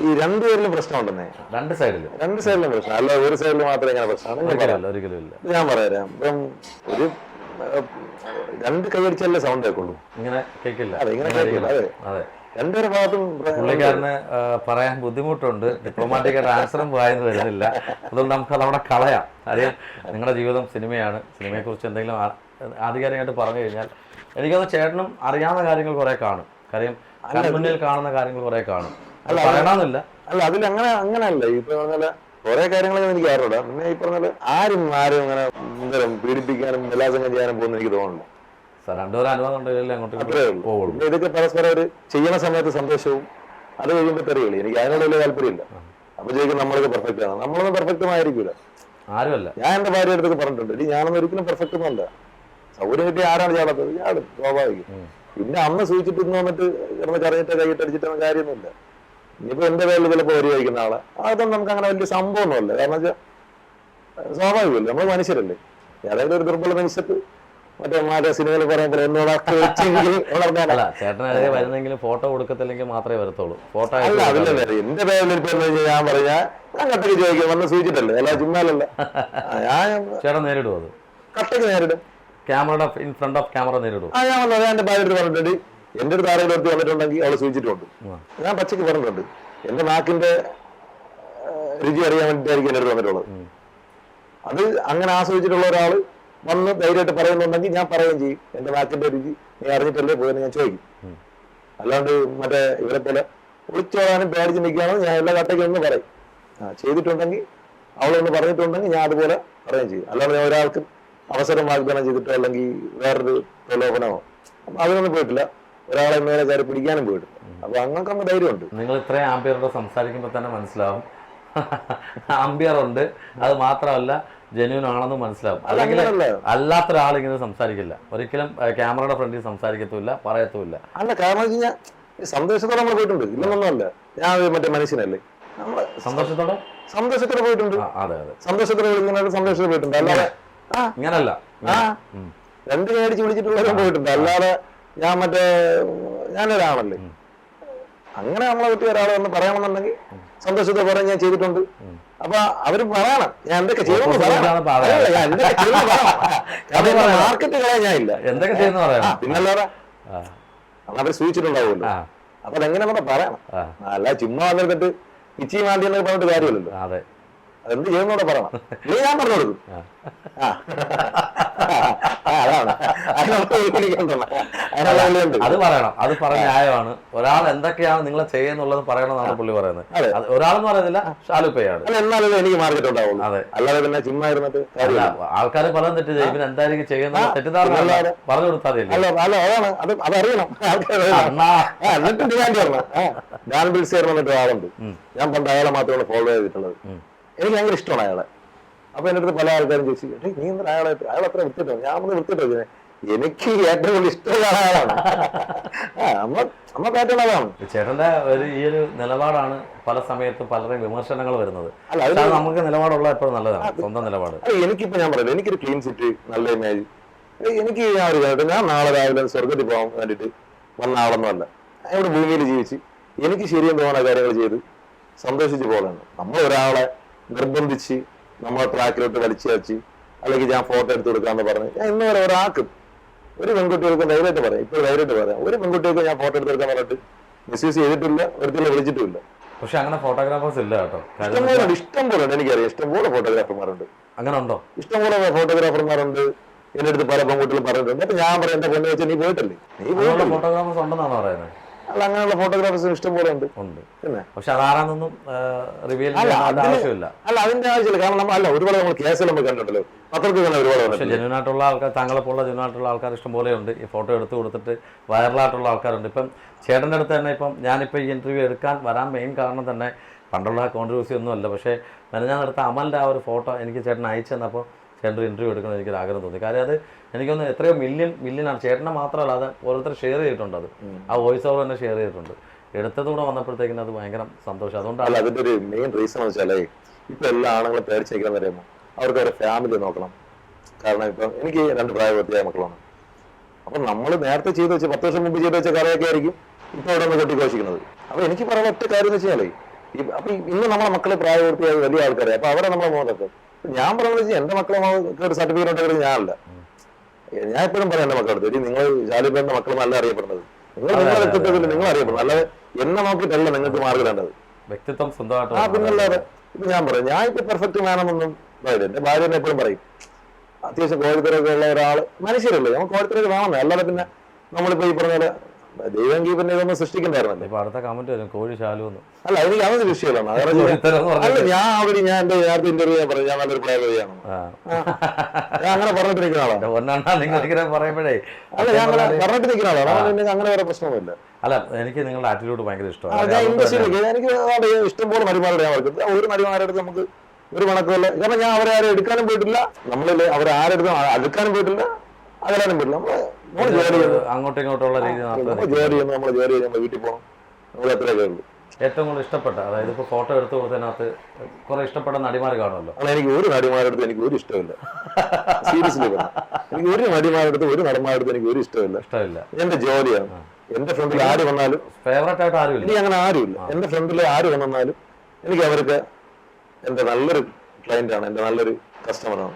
ഈ രണ്ടുപേരിലും പ്രശ്നമുണ്ടെന്നേ. രണ്ട് സൈഡിലും പ്രശ്നം, അല്ല ഒരു സൈഡിൽ മാത്രമേ ഇങ്ങനെ പ്രശ്നമാണ്. ഒരിക്കലും ഇല്ല. ഞാൻ പറയാം, ഇപ്പം ഒരു രണ്ട് കൈയടിച്ചല്ലേ സൗണ്ട് കേൾക്കുള്ളൂ, ഇങ്ങനെ കേൾക്കില്ല. അതെ, രണ്ടൊരു ഭാഗത്തും പുള്ളിക്കാരന് പറയാൻ ബുദ്ധിമുട്ടുണ്ട്. ഡിപ്ലോമാറ്റിക് ആൻസറും വായന്ന് വരുന്നില്ല. അതുകൊണ്ട് നമുക്ക് അതവിടെ കളയാം. അറിയാം, നിങ്ങളുടെ ജീവിതം സിനിമയാണ്. സിനിമയെക്കുറിച്ച് എന്തെങ്കിലും ആധികാരികമായിട്ട് പറഞ്ഞു കഴിഞ്ഞാൽ എനിക്കത് ചേട്ടനും അറിയാവുന്ന കാര്യങ്ങൾ കുറെ കാണും. കാര്യം മുന്നിൽ കാണുന്ന കാര്യങ്ങൾ കുറെ കാണും. പറയണമെന്നില്ല. അല്ല, അതിൽ അങ്ങനെയല്ല. ഈ പറഞ്ഞ കുറെ കാര്യങ്ങളൊക്കെ എനിക്ക് അറിയില്ല. പിന്നെ ഈ പറഞ്ഞ ആരും അങ്ങനെ എന്തായാലും പീഡിപ്പിക്കാനും ബലാത്സംഗം ചെയ്യാനും പോകുന്ന എനിക്ക് തോന്നുന്നു. രണ്ടുപേരും അനുവാദം ഉണ്ടെങ്കിൽ അങ്ങോട്ട് പോകുള്ളൂ. ഇതൊക്കെ പരസ്പരം ഒരു ചെയ്യുന്ന സമയത്ത് സന്തോഷവും അത് കഴിയുമ്പോൾ തെറിയില്ല. എനിക്ക് അതിനോട് വലിയ താല്പര്യമില്ല. അപ്പൊ ചോദിക്കും നമ്മളൊക്കെ പെർഫെക്റ്റ് ആണ്. നമ്മളൊന്നും പെർഫെക്റ്റുമായിരിക്കില്ല, ആരുമല്ല. ഞാൻ എന്റെ ഭാര്യ അടുത്തൊക്കെ പറഞ്ഞിട്ടുണ്ട്, ഇനി ഞാനൊന്നും ഒരിക്കലും പെർഫെക്റ്റ് ഒന്നുമല്ല. സൗകര്യം കിട്ടി ആരാണ് ചാടാത്തത്? ചാടും, സ്വാഭാവികം. പിന്നെ അമ്മ സൂചിച്ചിട്ട് ഇന്ന് വന്നിട്ട് കിടന്ന് കറിയിട്ട് കൈയിട്ടടിച്ചിട്ടൊന്നും കാര്യമൊന്നുമില്ല. ഇനിയിപ്പോ എന്റെ പേരിൽ ചിലപ്പോൾ ഒരു കഴിക്കുന്ന ആളെ അതൊന്നും നമുക്ക് അങ്ങനെ വലിയ സംഭവമൊന്നുമല്ല. കാരണം വെച്ചാൽ സ്വാഭാവികമല്ലേ, നമ്മൾ മനുഷ്യരല്ലേ. ഏതായാലും ഒരു ദുർബല മനുഷ്യത്ത് മറ്റേ സിനിമയിൽ പറയുമ്പോൾ ചേട്ടനെതിരെ വരുന്നെങ്കിലും ഫോട്ടോ കൊടുക്കത്തില്ലെങ്കിൽ മാത്രമേ വരത്തുള്ളൂ. ഫോട്ടോ അല്ല, അതിലല്ലേ എന്റെ പേരിൽ ഞാൻ പറഞ്ഞാൽ ഞാൻ കട്ടക്ക് ചോദിക്കാം, വന്ന് സൂചിച്ചിട്ടല്ലേ, അല്ല ചുമ്മാലല്ല. ഞാൻ ചേട്ടൻ നേരിടും, അത് കട്ടക്ക് നേരിടും. ക്യാമറയുടെ ഇൻ ഫ്രണ്ട് ഓഫ് ക്യാമറ നേരിടും. ഞാൻ വന്നത് എന്റെ ഭാര്യ അടുത്ത് പറഞ്ഞിട്ടുണ്ട്, എന്റെ അടുത്ത് ആരെങ്കിലും എടുത്ത് വന്നിട്ടുണ്ടെങ്കിൽ അവള് സൂചിച്ചിട്ടുണ്ട്. ഞാൻ പച്ചക്ക് പറഞ്ഞിട്ടുണ്ട്, എന്റെ നാക്കിന്റെ രുചി അറിയാൻ വേണ്ടിയിട്ടായിരിക്കും എന്റെ അടുത്ത് വന്നിട്ടുള്ളത്. അത് അങ്ങനെ ആസ്വദിച്ചിട്ടുള്ള ഒരാള് വന്ന് ധൈര്യമായിട്ട് പറയുന്നുണ്ടെങ്കിൽ ഞാൻ പറയുകയും ചെയ്യും. എന്റെ നാക്കിന്റെ രുചി നീ അറിഞ്ഞിട്ടല്ലേ പോയെന്ന് ഞാൻ ചോദിക്കും. അല്ലാണ്ട് മറ്റേ ഇവരെ പോലെ ഒളിച്ചോടാനും പേടിച്ച് നിൽക്കുകയാണെന്ന് ഞാൻ എല്ലാ കട്ടയ്ക്കും ഒന്ന് പറയും. ചെയ്തിട്ടുണ്ടെങ്കിൽ അവളൊന്ന് പറഞ്ഞിട്ടുണ്ടെങ്കിൽ ഞാൻ അതുപോലെ പറയുകയും ചെയ്യും. അല്ലാണ്ട് ഞാൻ ഒരാൾക്ക് അവസരം വാഗ്ദാനം ചെയ്തിട്ടോ അല്ലെങ്കിൽ വേറൊരു പ്രലോഭനമോ അതിനൊന്നും പോയിട്ടില്ല. ഒരാളെ മേലെ കയറി പിടിക്കാനും പോയിട്ടില്ല. അപ്പൊ അങ്ങനൊക്കെ ധൈര്യമുണ്ട്. നിങ്ങൾ ഇത്രയും ആംബിയറോട് സംസാരിക്കുമ്പോൾ തന്നെ മനസ്സിലാവും ആംബിയർ ഉണ്ട്. അത് മാത്രമല്ല ജെന്യൂൻ ആണെന്ന് മനസ്സിലാവും. അല്ലെങ്കിൽ അല്ലാത്ത ഒരാൾ ഇങ്ങനെ സംസാരിക്കില്ല, ഒരിക്കലും ക്യാമറയുടെ ഫ്രണ്ടിൽ സംസാരിക്കത്തുമില്ല, പറയത്തുമില്ല. അല്ല, കാരണം വെച്ച് കഴിഞ്ഞാൽ സന്തോഷത്തോടെ നമ്മൾ പോയിട്ടുണ്ട്, ഇല്ലെന്നൊന്നുമല്ല. ഞാൻ മറ്റേ മനുഷ്യനല്ലേ, സന്തോഷത്തോടെ പോയിട്ടുണ്ട്. അതെ അതെ, സന്തോഷത്തോടെ വിളിക്കുന്നവർ സന്തോഷത്തോടെ പോയിട്ടുണ്ട്. അല്ലാതെ ഇങ്ങനല്ല, രണ്ട് കൈയടിച്ച് വിളിച്ചിട്ടുള്ളവരും പോയിട്ടുണ്ട്. അല്ലാതെ ഞാൻ ഞാനൊരാളല്ലേ. അങ്ങനെ നമ്മളെ പറ്റി ഒരാൾ വന്ന് പറയണമെന്നുണ്ടെങ്കിൽ സന്തോഷത്തോടെ പറയാൻ ഞാൻ ചെയ്തിട്ടുണ്ട്. അപ്പൊ അവര് പറയണം ഞാൻ എന്തൊക്കെ ചെയ്യുന്നു, മാർക്കറ്റ് കളയാൻ ഞാൻ ഇല്ല, എന്തൊക്കെ ചെയ്യുന്ന പറയാം. പിന്നല്ലാതെ അവര് സൂചിച്ചിട്ടുണ്ടാവുമല്ലോ. അപ്പൊ അതെങ്ങനെ നമ്മൾ പറയണം. അല്ല ചുമ്മാ വന്നിട്ട് ഇച്ചി മാണ്ടി എന്നൊക്കെ പറഞ്ഞിട്ട് കാര്യമില്ലല്ലോ. അതെ, അതെന്ത് ചെയ്യുന്നോടെ പറയണം. നീ ഞാൻ പറഞ്ഞു കൊടുക്കും. അതാണ് അത് പറയണം, അത് പറഞ്ഞ ന്യായമാണ്. ഒരാൾ എന്തൊക്കെയാണ് നിങ്ങളെ ചെയ്യുന്നുള്ളത് പറയണമെന്നാണ് പുള്ളി പറയുന്നത്. ഒരാളെന്ന് പറയുന്നില്ല, ഷാലുപ്പയാണ്. എന്നാലും എനിക്ക് മാർക്കറ്റ് ഉണ്ടാവുള്ളൂ. അതെ, അല്ലാതെ പിന്നെ ചുമ്മാ ഇരുന്നിട്ട് ആൾക്കാർ പലതും തെറ്റ് ചെയ്യും. പിന്നെ എന്തായിരിക്കും ചെയ്യുന്നത് തെറ്റിദ്ധാരണ പറഞ്ഞു കൊടുത്താൽ അല്ല അതാണ് അതറിയണം. എന്നിട്ട് ഡിമാൻഡ് ചെയ്യണം. ഡാൻ ബിൽസേർ വന്നിട്ട് ആളുണ്ട്, ഞാൻ പണ്ട് അയാളെ മാത്രമാണ് ഫോളോ ചെയ്തിട്ടുള്ളത്. എനിക്ക് ഭയങ്കര ഇഷ്ടമാണ് അയാളെ. അപ്പൊ എന്റെ അടുത്ത് പല ആൾക്കാരും ചോദിച്ചു, നീ എന്താ അയാളെ അത്ര വൃത്തിട്ടോ? ഞാൻ ഒന്ന് വൃത്തിട്ടോ എനിക്ക് ഏറ്റവും കൂടുതൽ ഇഷ്ടമുള്ള ആളാണ്. നമ്മ പാറ്റേൺ അതാണ്. ചേട്ടന്റെ ഈ ഒരു നിലപാടാണ് പല സമയത്തും പലരുടെയും വിമർശനങ്ങൾ വരുന്നത്. അല്ല പക്ഷെ അത് നമുക്ക് നിലപാടുള്ള എപ്പോഴും നല്ലതാണ്, സ്വന്തം നിലപാട്. എനിക്കിപ്പോ ഞാൻ പറയുന്നത് എനിക്കൊരു ക്ലീൻ സിറ്റ്, നല്ല ഇമേജ്. എനിക്ക് ഞാൻ ഒരു കാര്യം, ഞാൻ നാളെ രാവിലെ സ്വർഗത്തിൽ പോകാൻ വേണ്ടിയിട്ട് വന്ന ആളൊന്നും അല്ല. ഞാൻ ഇവിടെ ഭൂമിയിൽ ജീവിച്ച് എനിക്ക് ശരിയെന്ന് തോന്നുന്ന കാര്യങ്ങൾ ചെയ്ത് സന്തോഷിച്ച് പോകലാണ്. നമ്മൾ ഒരാളെ നിർബന്ധിച്ച് നമ്മളെ ട്രാക്കിലോട്ട് വലിച്ചു വെച്ച് അല്ലെങ്കിൽ ഞാൻ ഫോട്ടോ എടുത്ത് കൊടുക്കാന്ന് പറഞ്ഞ് ഞാൻ ഇന്ന് വരെ ഒരാൾക്കും ഒരു പെൺകുട്ടികൾക്ക് ധൈര്യമായിട്ട് പറയാം, ഇപ്പോൾ ധൈര്യമായിട്ട് പറയാം, ഒരു പെൺകുട്ടികൾക്ക് ഞാൻ ഫോട്ടോ എടുത്ത് കൊടുക്കാൻ പറഞ്ഞിട്ട് മിസ്യൂസ് ചെയ്തിട്ടില്ല, ഒരിക്കലും വിളിച്ചിട്ടുമില്ല. പക്ഷെ അങ്ങനെ ഫോട്ടോഗ്രാഫേഴ്സ് ഇല്ല കേട്ടോ. ഇഷ്ടം പോലെ ഉണ്ട്, എനിക്കറിയാം. ഇഷ്ടംപോലെ ഫോട്ടോഗ്രാഫർമാരുണ്ട്. അങ്ങനെ ഉണ്ടോ? ഇഷ്ടംപോലെ ഫോട്ടോഗ്രാഫർമാരുണ്ട്. എന്റെ അടുത്ത് പല പെൺകുട്ടികളും പറഞ്ഞിട്ടുണ്ട്. എന്നിട്ട് ഞാൻ പറയാം, എന്റെ പെണ്ണ് വെച്ചാൽ നീ പോയിട്ടല്ലേ, നീ പോയിട്ടില്ല. ഫോട്ടോഗ്രാഫേഴ്സ് ഉണ്ടെന്നാണ് പറയുന്നത്. അല്ല, അങ്ങനെയുള്ള ഫോട്ടോഗ്രാഫേഴ്സ് ഇഷ്ടം പോലെ ഉണ്ട്. പിന്നെ പക്ഷെ അതാരാന്നൊന്നും റിവീൽ ചെയ്യേണ്ട ആവശ്യമില്ല. അല്ല, അതിന്റെ ആവശ്യമില്ല. കാരണം നമ്മൾ ഒരുപാട് നമ്മൾ കേസിൽ നമ്മൾ കണ്ടിട്ടല്ലോ, പത്രത്തിൽ തന്നെ ഒരുപാട്. പക്ഷെ ജെന്യൂനായിട്ടുള്ള ആൾക്കാർ, താങ്കളെപ്പോലുള്ള ജെന്യൂനായിട്ടുള്ള ആൾക്കാർ ഇഷ്ടം പോലെ ഉണ്ട്. ഈ ഫോട്ടോ എടുത്ത് കൊടുത്തിട്ട് വൈറലായിട്ടുള്ള ആൾക്കാരുണ്ട്. ഇപ്പം ചേട്ടൻ്റെ അടുത്ത് തന്നെ ഇപ്പം ഞാനിപ്പോൾ ഈ ഇന്റർവ്യൂ എടുക്കാൻ വരാൻ മെയിൻ കാരണം തന്നെ പണ്ടുള്ള കോൺട്രവേഴ്സി ഒന്നും അല്ല. പക്ഷേ ഞാനെടുത്ത അമലിൻ്റെ ആ ഒരു ഫോട്ടോ എനിക്ക് ചേട്ടൻ അയച്ചു തന്നപ്പോൾ ചേട്ടൻ ഇന്റർവ്യൂ എടുക്കണം എനിക്കൊരു ആഗ്രഹം തോന്നി. കാര്യം അത് എനിക്കൊന്ന് എത്രയോ മില്യനാണ്. ചേട്ടനെ മാത്രമല്ല, അത് ഓരോരുത്തർ ഷെയർ ചെയ്തിട്ടുണ്ട്. അത് ആ വോയിസ് ഓവർ തന്നെ ഷെയർ ചെയ്തിട്ടുണ്ട്. എടുത്തതുകൂടെ വന്നപ്പോഴത്തേക്കിനും അത് ഭയങ്കര സന്തോഷം. അതിന്റെ ഒരു മെയിൻ റീസൺ എന്ന് വെച്ചാലേ, ഇപ്പൊ എല്ലാ ആണുങ്ങളും പേടിച്ചേക്കാൻ പറയുമ്പോൾ അവർക്ക് അവരുടെ ഫാമിലി നോക്കണം. കാരണം ഇപ്പൊ എനിക്ക് 2 പ്രായപൂർത്തിയായ മക്കളാണ്. അപ്പൊ നമ്മൾ നേരത്തെ ചെയ്ത് വെച്ച് 10 വർഷം മുമ്പ് ചെയ്ത് വെച്ച കഥയൊക്കെ ആയിരിക്കും ഇപ്പൊ ഇവിടെ നിന്ന് കൊട്ടിഘോഷിക്കുന്നത്. അപ്പൊ എനിക്ക് പറയാനുള്ള ഒറ്റ കാര്യം എന്ന് വെച്ചാലേ, അപ്പൊ ഇന്ന് നമ്മളെ മക്കളെ പ്രായപൂർത്തിയായ വലിയ ആൾക്കാരെ, അപ്പൊ അവരെ നമ്മളെ മോനൊക്കെ ഞാൻ പറയുന്നത് വെച്ചാൽ എന്റെ മക്കളെ ഒരു സർട്ടിഫിക്കറ്റ് ഉണ്ടെങ്കിൽ ഞാനല്ല. ഞാൻ എപ്പോഴും പറയാം എന്റെ മക്കളെടുത്ത്, നിങ്ങൾ ജാലിബേന്റെ മക്കൾ നല്ല അറിയപ്പെടുന്നത്, നിങ്ങൾ നിങ്ങളുടെ വ്യക്തിത്വത്തിൽ നിങ്ങൾ അറിയപ്പെടുന്നത്, അല്ലാതെ എന്നെ നോക്കിയിട്ടല്ല നിങ്ങൾക്ക് മാർക്ക് വേണ്ടത്. വ്യക്തിത്വം സ്വന്തമായിട്ട്. ആ, പിന്നല്ലാതെ ഇപ്പൊ ഞാൻ പറയാം, ഞാൻ ഇപ്പൊ പെർഫെക്റ്റ് വേണമെന്നൊന്നും പറയില്ല. എന്റെ ഭാര്യ എന്നെ എപ്പോഴും പറയും, അത്യാവശ്യം കോഴിത്തിരൊക്കെ ഉള്ള ഒരാള് മനുഷ്യരല്ലേ, നമുക്ക് കോഴിത്തിരൊക്കെ വേണമെന്നേ. അല്ലാതെ പിന്നെ നമ്മളിപ്പോ ഈ പറഞ്ഞ പോലെ ദൈവമെങ്കിൽ പിന്നെ ഇതൊന്നും സൃഷ്ടിക്കണ്ടായിരുന്നല്ലേ. ഇപ്പൊ അടുത്ത കമന്റ് വരും, കോഴി ശാലുവെന്ന്. അല്ല, എനിക്ക് അതൊരു വിഷയമല്ല. അല്ല, ഞാൻ അവിടെ ഞാൻ എന്റെ നേരത്തെ ഇന്റർവ്യൂ ഞാൻ പറഞ്ഞു, ഞാൻ നല്ലൊരു പ്രായമാണ്, ഞാൻ അങ്ങനെ പറഞ്ഞിട്ട് നിൽക്കുന്ന ആളാണ്. പറയുമ്പോഴേ അല്ല, ഞാൻ പറഞ്ഞിട്ട് നിൽക്കുന്ന ആളാണ്. അങ്ങനെ വേറെ പ്രശ്നമൊന്നുമില്ല. അല്ല, എനിക്ക് നിങ്ങളുടെ ആറ്റിറ്റ്യൂഡ് ഭയങ്കര ഇഷ്ടമാണ്. എനിക്ക് ഇഷ്ടംപോലെ നടിമാരുടെ ഞാൻ വർക്ക്. ഒരു നടിമാരുടെ നമുക്ക് ഒരു കണക്കുമല്ല. കാരണം ഞാൻ അവരെ ആരും എടുക്കാനും പോയിട്ടില്ല, നമ്മളില്ലേ അവരെ ആരെടുത്തും അടുക്കാനും പോയിട്ടില്ല, അകലാനും പോയിട്ടില്ല. നമ്മള് ജോലി അങ്ങോട്ടും ഇങ്ങോട്ടുള്ള രീതി ജോലി ചെയ്യുന്നു, നമ്മള് ജോലി ചെയ്യുമ്പോൾ വീട്ടിൽ പോകണം, നമ്മൾ എത്രയൊക്കെ ഉള്ളൂ. ഏറ്റവും കൂടുതൽ ഇഷ്ടപ്പെട്ട, അതായത് ഇപ്പൊ ഫോട്ടോ എടുത്തു കൊടുത്തതിനകത്ത് കുറെ ഇഷ്ടപ്പെട്ട നടിമാർ കാണുമല്ലോ. എനിക്ക് ഒരു നടിമാരെടുത്ത് എനിക്ക് ഒരു ഇഷ്ടമില്ല. സീരിയസ്ലി എനിക്ക് ഒരു നടിമാരെടുത്ത് ഒരു നടന്മാരെടുത്ത് എനിക്ക് ഒരു ഇഷ്ടമില്ല. എന്റെ ജോലിയാണ്. എന്റെ ഫ്രണ്ടിൽ ആര് വന്നാലും ഫേവറേറ്റ് ആയിട്ട് ആരും എനിക്ക് അങ്ങനെ ആരുമില്ല. എന്റെ ഫ്രണ്ടിൽ ആര് വന്നാലും എനിക്ക് അവർക്ക് എന്റെ നല്ലൊരു ക്ലയന്റ് ആണ്, എന്റെ നല്ലൊരു കസ്റ്റമറാണ്.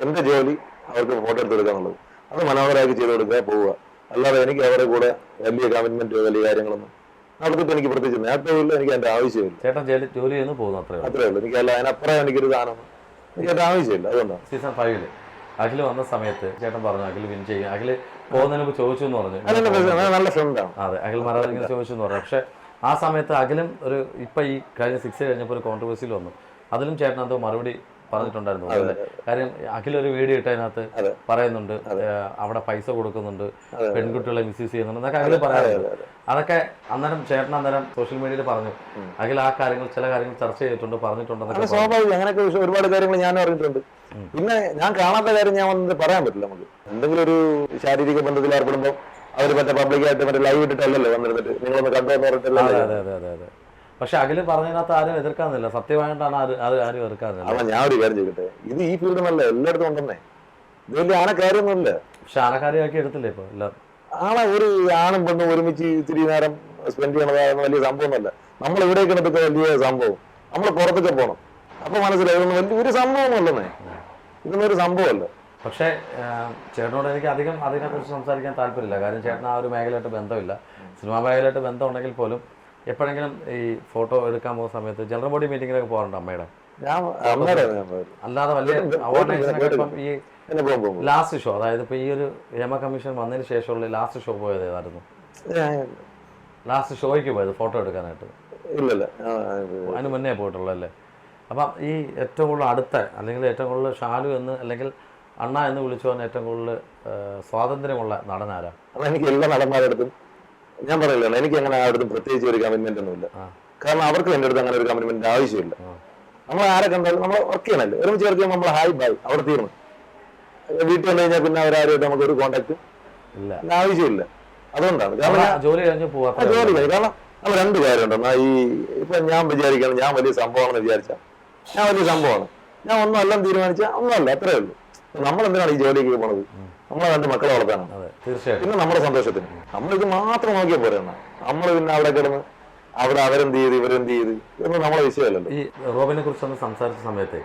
എന്റെ ജോലി അവർക്ക് ഫോട്ടോ എടുത്ത് കൊടുക്കുക എന്നുള്ളത്, അത് മനോഹരമാക്കി ചെയ്ത് കൊടുക്കുക, പോവുക. അല്ലാതെ എനിക്ക് അവരുടെ കൂടെ വലിയ കമ്മിറ്റ്മെന്റ് വലിയ കാര്യങ്ങളൊന്നും നടത്തിട്ട് എനിക്ക് പ്രത്യേകിച്ച് നേട്ടമില്ല, എനിക്ക് എന്റെ ആവശ്യമില്ല. ചേട്ടൻ ജോലി ചെയ്യുന്നു പോകുന്നു, അത്രേ ഉള്ളൂ. എനിക്ക് അല്ല അതിനപ്പുറം എനിക്കൊരു സാധനം എനിക്ക് എന്റെ ആവശ്യമില്ല. അതുകൊണ്ടാണ് സീസൺ 5 അഖില് വന്ന സമയത്ത് ചേട്ടൻ പറഞ്ഞു അഖില് വിൻ ചെയ്യും. അഖില് പോകുന്നതിന് മുമ്പ് ചോദിച്ചു എന്ന് പറഞ്ഞു. നല്ല ഫ്രണ്ടാണ്. അതെ, അഖിൽ മറാദ് ഇങ്ങനെ ചോദിച്ചു എന്ന് പറഞ്ഞു. പക്ഷെ ആ സമയത്ത് അഖിലും ഒരു ഇപ്പൊ ഈ കഴിഞ്ഞ 6 കഴിഞ്ഞപ്പോൾ ഒരു കോൺട്രവേഴ്സിയിൽ വന്നു. അതിലും ചേട്ടൻ എന്തോ മറുപടി പറഞ്ഞിട്ടുണ്ടായിരുന്നു. കാര്യം അഖിലൊരു വീഡിയോ ഇട്ടതിനകത്ത് പറയുന്നുണ്ട് അവിടെ പൈസ കൊടുക്കുന്നുണ്ട്, പെൺകുട്ടികളെ മിസ്യൂസ് ചെയ്യുന്നുണ്ട് എന്നൊക്കെ അഖിൽ പറയാറുണ്ട്. അതൊക്കെ അന്നേരം ചേട്ടൻ അന്നേരം സോഷ്യൽ മീഡിയയിൽ പറഞ്ഞു. അഖിൽ ആ കാര്യങ്ങൾ ചില കാര്യങ്ങൾ ചർച്ച ചെയ്തിട്ടുണ്ട്, പറഞ്ഞിട്ടുണ്ടെന്നൊക്കെ. സ്വാഭാവികം, അങ്ങനെയൊക്കെ ഒരുപാട് കാര്യങ്ങൾ ഞാൻ അറിഞ്ഞിട്ടുണ്ട്. പിന്നെ ഞാൻ കാണാത്ത കാര്യം ഞാൻ വന്നത് പറയാൻ പറ്റില്ല. നമുക്ക് എന്തെങ്കിലും ഒരു ശാരീരിക ബന്ധത്തിൽ ഏർപ്പെടുമ്പോൾ അവർ മറ്റേ പബ്ലിക്കായിട്ട് മറ്റേ ലൈവ് ഇട്ടിട്ടല്ലല്ലോ വന്നിരുന്നിട്ട് നിങ്ങളൊന്ന് കണ്ടോന്ന് പറഞ്ഞിട്ടല്ലേ. പക്ഷെ അഖില് പറഞ്ഞതിനകത്ത് ആരും എതിർക്കാന്നില്ല, സത്യമായിട്ടാണ് ആരും എതിർക്കാന്നില്ല. അല്ല, ഞാൻ ഒരു കാര്യം ചോദിക്കട്ടെ, ഇത് ഈ ഫീൽഡ് നല്ല എല്ലായിടത്തും ഉണ്ടെന്നേ, ഇത് വലിയ ആനക്കാര്യൊന്നുമില്ല. പക്ഷെ ആനക്കാരിയാക്കി എടുത്തില്ലേ ഇപ്പൊ എല്ലാവരും. ഒരു ആണും പെണ്ണും ഒരുമിച്ച് ഇത്തിരി നേരം സ്പെൻഡ് ചെയ്യണതാകുന്ന വലിയ സംഭവമൊന്നുമല്ല. നമ്മൾ ഇവിടേക്ക് എടുത്തൊക്കെ വലിയ സംഭവം, നമ്മൾ പുറത്തൊക്കെ പോകണം. അപ്പൊ മനസ്സിലായി ഇതൊന്നും വലിയൊരു സംഭവമൊന്നുമല്ലെന്നേ, ഇതൊന്നും ഒരു സംഭവമല്ല. പക്ഷേ ചേട്ടനോട് എനിക്ക് അധികം അതിനെക്കുറിച്ച് സംസാരിക്കാൻ താല്പര്യമില്ല. കാര്യം ചേട്ടൻ ആ ഒരു മേഖലയായിട്ട് ബന്ധമില്ല. സിനിമാ മേഖലയായിട്ട് ബന്ധം ഉണ്ടെങ്കിൽ പോലും എപ്പോഴെങ്കിലും ഈ ഫോട്ടോ എടുക്കാൻ പോകുന്ന സമയത്ത് ജനറൽ ബോഡി മീറ്റിങ്ങിലൊക്കെ പോകാറുണ്ട് അമ്മയുടെ. അല്ലാതെ വലിയ അവാർഡ് ഈ ലാസ്റ്റ് ഷോ, അതായത് ഇപ്പൊ ഈ ഒരു ഹേമ കമ്മീഷൻ വന്നതിന് ശേഷമുള്ള ലാസ്റ്റ് ഷോ പോയത് ഏതായിരുന്നു? ലാസ്റ്റ് ഷോയ്ക്ക് പോയത് ഫോട്ടോ എടുക്കാനായിട്ട്? അതിന് മുന്നേ പോയിട്ടുള്ളല്ലേ. അപ്പം ഈ ഏറ്റവും കൂടുതൽ അടുത്ത അല്ലെങ്കിൽ ഏറ്റവും കൂടുതൽ ഷാലു എന്ന് അല്ലെങ്കിൽ അണ്ണ എന്ന് വിളിച്ചു പോകാൻ ഏറ്റവും കൂടുതൽ സ്വാതന്ത്ര്യമുള്ള നടനാരാ? എനിക്ക് എല്ലാ നടന്മാരെടുത്തും ഞാൻ പറയില്ല, എനിക്ക് അങ്ങനെ ആരുടെ പ്രത്യേകിച്ച് ഒരു കമ്മിറ്റ്മെന്റ് ഒന്നുമില്ല. കാരണം അവർക്ക് എൻ്റെ അടുത്ത് അങ്ങനെ ഒരു കമ്മിറ്റ്മെന്റ് ആവശ്യമില്ല. നമ്മൾ ആരെ കണ്ടാലും നമ്മൾ വർക്ക് ചെയ്യണല്ലോ, ഒരുമിച്ച് വർക്ക് ചെയ്യുമ്പോൾ നമ്മൾ ഹായ് ബൈ അവിടെ തീർന്നു. വീട്ടിൽ വന്നു കഴിഞ്ഞാൽ പിന്നെ അവരാരുമായിട്ട് നമുക്കൊരു കോണ്ടാക്ട് ഇല്ല, ആവശ്യമില്ല. അതുകൊണ്ടാണ്. കാരണം ജോലി കഴിഞ്ഞ് പോവാ. ജോലി കഴിഞ്ഞു. കാരണം നമ്മൾ രണ്ട് കാര്യമുണ്ടെന്നാ, ഈ ഇപ്പൊ ഞാൻ വിചാരിക്കണം ഞാൻ വലിയ സംഭവമാണെന്ന് വിചാരിച്ചാൽ ഞാൻ വലിയ സംഭവമാണ്, ഞാൻ ഒന്നും എല്ലാം തീരുമാനിച്ചാൽ ഒന്നുമല്ല, അത്രേ ഉള്ളൂ. നമ്മളെന്തിനാണ് ഈ ജോലിക്ക് പോണത്? നമ്മളെ രണ്ട് മക്കളെ വളർത്താനാണ്, തീർച്ചയായിട്ടും. പിന്നെ നമ്മുടെ സന്തോഷത്തിന്. നമ്മളിത് മാത്രം നോക്കിയാൽ പോരെ. നമ്മൾ പിന്നെ അവിടെ കിടന്ന് അവിടെ അവരെന്ത് ചെയ്ത് ഇവരെന്ത് ചെയ്ത് ഇതൊന്നും നമ്മളെ വിഷയമല്ലല്ലോ. ഈ റോബിനെ കുറിച്ചൊന്ന് സംസാരിച്ച സമയത്ത്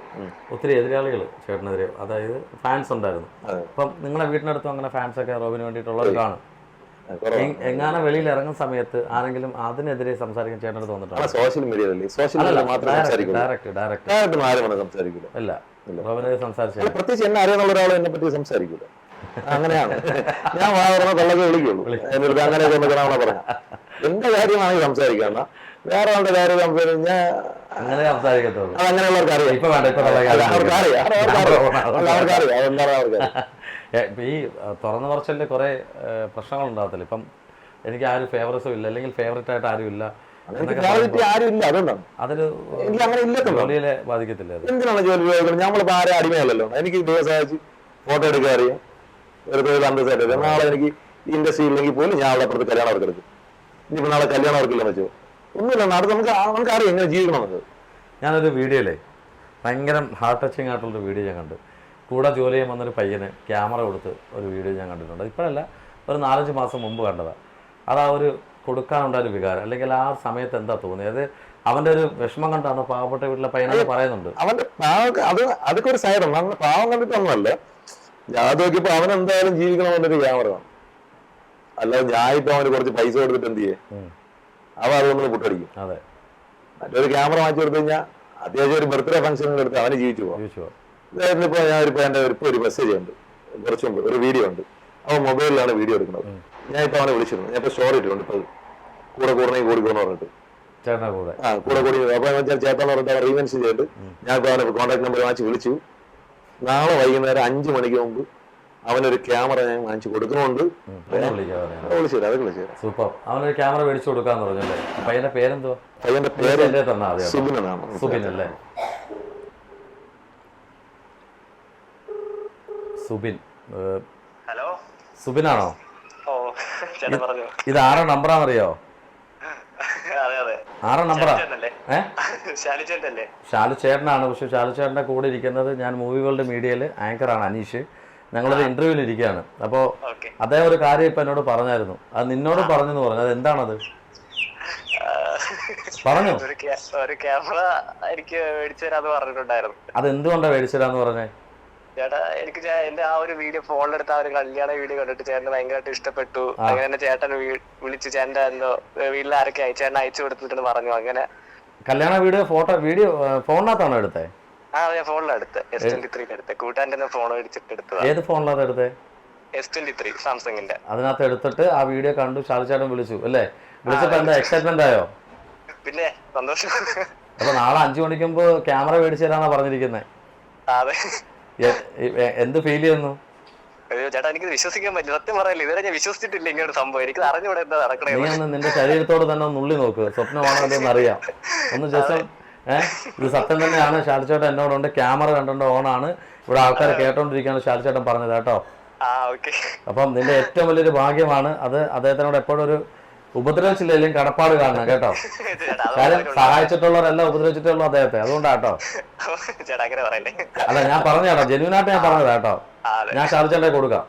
ഒത്തിരി എതിരാളികൾ ചേട്ടനെതിരെ, അതായത് ഫാൻസ് ഉണ്ടായിരുന്നു. അപ്പം നിങ്ങളെ വീട്ടിനടുത്തും അങ്ങനെ ഫാൻസ് ഒക്കെ റോബിന് വേണ്ടിയിട്ടുള്ളവർ കാണും. എങ്ങനെ വെളിയിൽ ഇറങ്ങുന്ന സമയത്ത് ആരെങ്കിലും അതിനെതിരെ സംസാരിക്കാൻ ചേട്ടനടുത്ത് വന്നിട്ടുണ്ട്? സോഷ്യൽ മീഡിയയിലല്ലേ, സോഷ്യൽ മീഡിയ മാത്രം സംസാരിക്കില്ല, ആരും സംസാരിക്കില്ല. അല്ല, റോബിനെ സംസാരിച്ചില്ല. പ്രത്യേകിച്ച് എന്നെ അറിയാനുള്ള ഒരാൾ എന്നെ പറ്റി സംസാരിക്കില്ല. അങ്ങനെയാണ് ഞാൻ വാറന്ന തള്ളക്കെ വിളിക്കുള്ളൂ. എന്നിട്ട് അങ്ങനെയൊക്കെ ഒന്ന് കാണാൻ പറയാം. എന്റെ കാര്യമാണെങ്കിൽ സംസാരിക്കാം, വേറെ ആളുടെ കാര്യം സംസാരിക്കാൻ അങ്ങനെ സംസാരിക്കത്തുള്ളൂ. അത് അങ്ങനെയുള്ളവർക്ക് അറിയാം. അവർക്കറിയാം അതെന്താണ് അവർക്കറിയാം. ഈ തുറന്നു പറച്ചിലെ കുറെ പ്രശ്നങ്ങൾ ഉണ്ടാകത്തില്ല. ഇപ്പം എനിക്ക് ആരും ഫേവറേറ്റ്സും ഇല്ല, അല്ലെങ്കിൽ ഫേവറേറ്റ് ആയിട്ട് ആരും ഇല്ല, ആരും ഇല്ല. അതുകൊണ്ടാണ് അതൊരു എനിക്ക് അങ്ങനെ ഇല്ലത്തുള്ളൂ. ജോലിയിലെ ബാധിക്കത്തില്ല. എന്തിനാണ് ജോലി ഉപയോഗിക്കുന്നത്? നമ്മളിപ്പോ ആരെ അടിമയല്ലല്ലോ. എനിക്ക് ദിവസം അയച്ച് ഫോട്ടോ എടുക്കാൻ അറിയാം, ഒരു തൊഴിൽ അന്തസ്സായിട്ട്. നാളെ എനിക്ക് ഇൻഡസ്ട്രി ഇല്ലെങ്കിൽ പോലും ഞാൻ അവിടെ അപ്പുറത്ത് കല്യാണം അവർക്ക് എടുക്കും. ഇനിയിപ്പോൾ നാളെ കല്യാണം അവർക്കില്ല വെച്ചോ ഒന്നുമില്ല. നാളെ നമുക്ക് അറിയാം എങ്ങനെ ജീവിക്കണം എന്നത്. ഞാനൊരു വീഡിയോയിലെ ഭയങ്കര ഹാർട്ട് ടച്ചിങ് ആയിട്ടുള്ളൊരു വീഡിയോ ഞാൻ കണ്ടു. കൂടെ ജോലി ചെയ്യാൻ വന്നൊരു പയ്യന് ക്യാമറ കൊടുത്ത് ഒരു വീഡിയോ ഞാൻ കണ്ടിട്ടുണ്ട്. ഇപ്പോഴല്ല, ഒരു 4-5 മാസം മുമ്പ് കണ്ടതാണ്. അത് ആ ഒരു കൊടുക്കാനുണ്ടായൊരു വികാരം, അല്ലെങ്കിൽ ആ സമയത്ത് എന്താ തോന്നിയത്? അവന്റെ ഒരു വിഷമം കണ്ടാണ് പാവപ്പെട്ട വീട്ടിലെ പയ്യനെ പറയുന്നുണ്ട്. അവന്റെ അതൊക്കെ ഒരു സൈഡാണ്. അവന്റെ പാവം കണ്ടിട്ടൊന്നുമല്ല. ഞാൻ നോക്കിയപ്പോ അവൻ എന്തായാലും ജീവിക്കണമെന്നൊരു ക്യാമറ വേണം. അല്ലാതെ ഞാൻ ഇപ്പൊ അവന് കുറച്ച് പൈസ കൊടുത്തിട്ട് എന്ത് ചെയ്യേ, അവൻ അതുകൊണ്ട് പുട്ടടിക്കും. അതെ, മറ്റൊരു ക്യാമറ വാങ്ങിച്ചു കൊടുത്തു കഴിഞ്ഞാൽ അത്യാവശ്യം ഒരു ബർത്ത്ഡേ ഫംഗ്ഷനിൽ എടുത്ത് അവന് ജീവിച്ചു പോകാം. ഇപ്പൊ ഞാനിപ്പോ എന്റെ ഇപ്പൊ ഒരു മെസ്സേജ് ഉണ്ട്, കുറച്ച് മുമ്പ് ഒരു വീഡിയോ ഉണ്ട്. അവൻ മൊബൈലിലാണ് വീഡിയോ എടുക്കുന്നത്. ഞാൻ ഇപ്പൊ അവനെ വിളിച്ചിരുന്നു. ഞാൻ ഇപ്പൊ സ്റ്റോറി ഇട്ടിട്ടുണ്ട്. ഇപ്പൊ കൂടെ കൂടണമെങ്കിൽ കൂടിക്കോന്ന് പറഞ്ഞിട്ട് കൂടെ കൂടി. അപ്പൊ ചേട്ടാന്ന് പറഞ്ഞിട്ട് അവൻ റീമെൻഷൻ ചെയ്തിട്ട് ഞാൻ ഇപ്പൊ അവനെ കോൺടാക്ട് നമ്പർ വാങ്ങിച്ച് വിളിച്ചു. നാളെ വൈകുന്നേരം 5 മണിക്ക് മുമ്പ് അവനൊരു ക്യാമറ ഞാൻ വാങ്ങിച്ചു കൊടുക്കുന്നുണ്ട്. വിളിച്ചു അത് വിളിച്ചു. സൂപ്പർ. അവനൊരു ക്യാമറ മേടിച്ചു കൊടുക്കാന്ന് പറഞ്ഞല്ലേ? പയ്യന്റെ പേരെന്തോ? പയ്യന്റെ പേര് സുബിൻ എന്നാണ്. സുബിൻ അല്ലേ? സുബിൻ. ഹലോ, സുബിനാണോ? പറഞ്ഞു. ഇത് ആരാ നമ്പറാന്നറിയോ? ആരാ നമ്പറാ? ഷാലു ചേട്ടനാണ്. പക്ഷെ ഷാലു ചേട്ടന്റെ കൂടെ ഇരിക്കുന്നത് ഞാൻ മൂവി വേൾഡ് മീഡിയയിൽ ആങ്കറാണ് അനീഷ്. ഞങ്ങളൊരു ഇന്റർവ്യൂവിൽ ഇരിക്കുകയാണ്. അപ്പോൾ അദ്ദേഹം ഒരു കാര്യം ഇപ്പൊ എന്നോട് പറഞ്ഞായിരുന്നു. അത് നിന്നോട് പറഞ്ഞെന്ന് പറഞ്ഞു. അത് എന്താണത്? പറഞ്ഞു. ഒരു ക്യാമറ എനിക്ക് മേടിച്ചു തരാന്ന് പറഞ്ഞിട്ടുണ്ടായിരുന്നു. അത് എന്തുകൊണ്ടാണ് മേടിച്ചു തരാന്ന് പറഞ്ഞേ? ചേട്ടാ, എനിക്ക് എന്റെ ആ ഒരു വീഡിയോ ഫോണിലെടുത്ത ആ ഒരു കല്യാണ വീഡിയോ കണ്ടിട്ട് ചേട്ടന് ഭയങ്കരമായിട്ട് ഇഷ്ടപ്പെട്ടു. അങ്ങനെ തന്നെ ചേട്ടൻ വിളിച്ച് ചേട്ടന്റെ എന്തോ വീട്ടിൽ ആരൊക്കെ ചേട്ടൻ അയച്ചു കൊടുത്തിട്ടെന്ന് പറഞ്ഞു. അങ്ങനെ കല്യാണ വീഡിയോ വീഡിയോ ഫോണിനകത്താണോ എടുത്തേ? ആ, ഞാൻ ഫോണിലെടുത്ത് S23 എടുത്തേ. കൂട്ടാന്റെ ഫോൺ മേടിച്ചിട്ട് എടുത്തത്. ഏത് ഫോണിലാണ് എടുത്തേ? S23 സാംസങ്ങിന്റെ. അതിനകത്ത് എടുത്തിട്ട് ആ വീഡിയോ കണ്ടു, ഷാലു ചേട്ടൻ വിളിച്ചു അല്ലേ? വിളിച്ചപ്പോ എന്താ എക്സൈറ്റ്മെന്റ് ആയോ? പിന്നെ സന്തോഷം. അപ്പൊ നാളെ 5 മണിക്ക് മുമ്പ് ക്യാമറ മേടിച്ചു തരാന്നാ പറഞ്ഞിരിക്കുന്നേ. അതെ. എന്ത് ഫീൽ ചെയ്യുന്നു? ചേട്ടാ, എനിക്ക് വിശ്വസിക്കാൻ പറ്റില്ല. സത്യം പറയല്ലേ, ഇതുവരെ ഞാൻ വിശ്വസിച്ചിട്ടില്ല ഇങ്ങനെ സംഭവം. എനിക്ക് അറിഞ്ഞൂടെ എന്താ നടക്കണേ. നീ ഒന്ന് നിന്റെ ശരീരത്തോട് തന്നെ ഒന്ന് ഉള്ളി നോക്ക്. സ്വപ്നമാണോ അതെന്ന് അറിയാം. ഒന്ന് ജസ്റ്റ് ഇത് സത്യം തന്നെയാണ്. ഷാലു ചേട്ടൻ എന്നോടുണ്ട്. ക്യാമറ കണ്ടോണ്ട് ഓണാണ്. ഇവിടെ ആൾക്കാരെ കേട്ടോണ്ടിരിക്കുകയാണ് ഷാലു ചേട്ടൻ പറഞ്ഞത് കേട്ടോ. അപ്പം നിന്റെ ഏറ്റവും വലിയൊരു ഭാഗ്യമാണ് അത്. അദ്ദേഹത്തിനോട് എപ്പോഴും ഒരു ഉപദ്രവിച്ചില്ലെങ്കിലും കടപ്പാട് കാണണം കേട്ടോ. കാര്യം സഹായിച്ചിട്ടുള്ളവരെല്ലാം ഉപദ്രവിച്ചിട്ടുള്ളൂ അദ്ദേഹത്തെ. അതുകൊണ്ടാട്ടോ. അല്ല, ഞാൻ പറഞ്ഞാട്ടോ, ജെന്യൂനായിട്ട് ഞാൻ പറഞ്ഞതാ കേട്ടോ. ഞാൻ ഷാലു ചേട്ടനെ കൊടുക്കാം.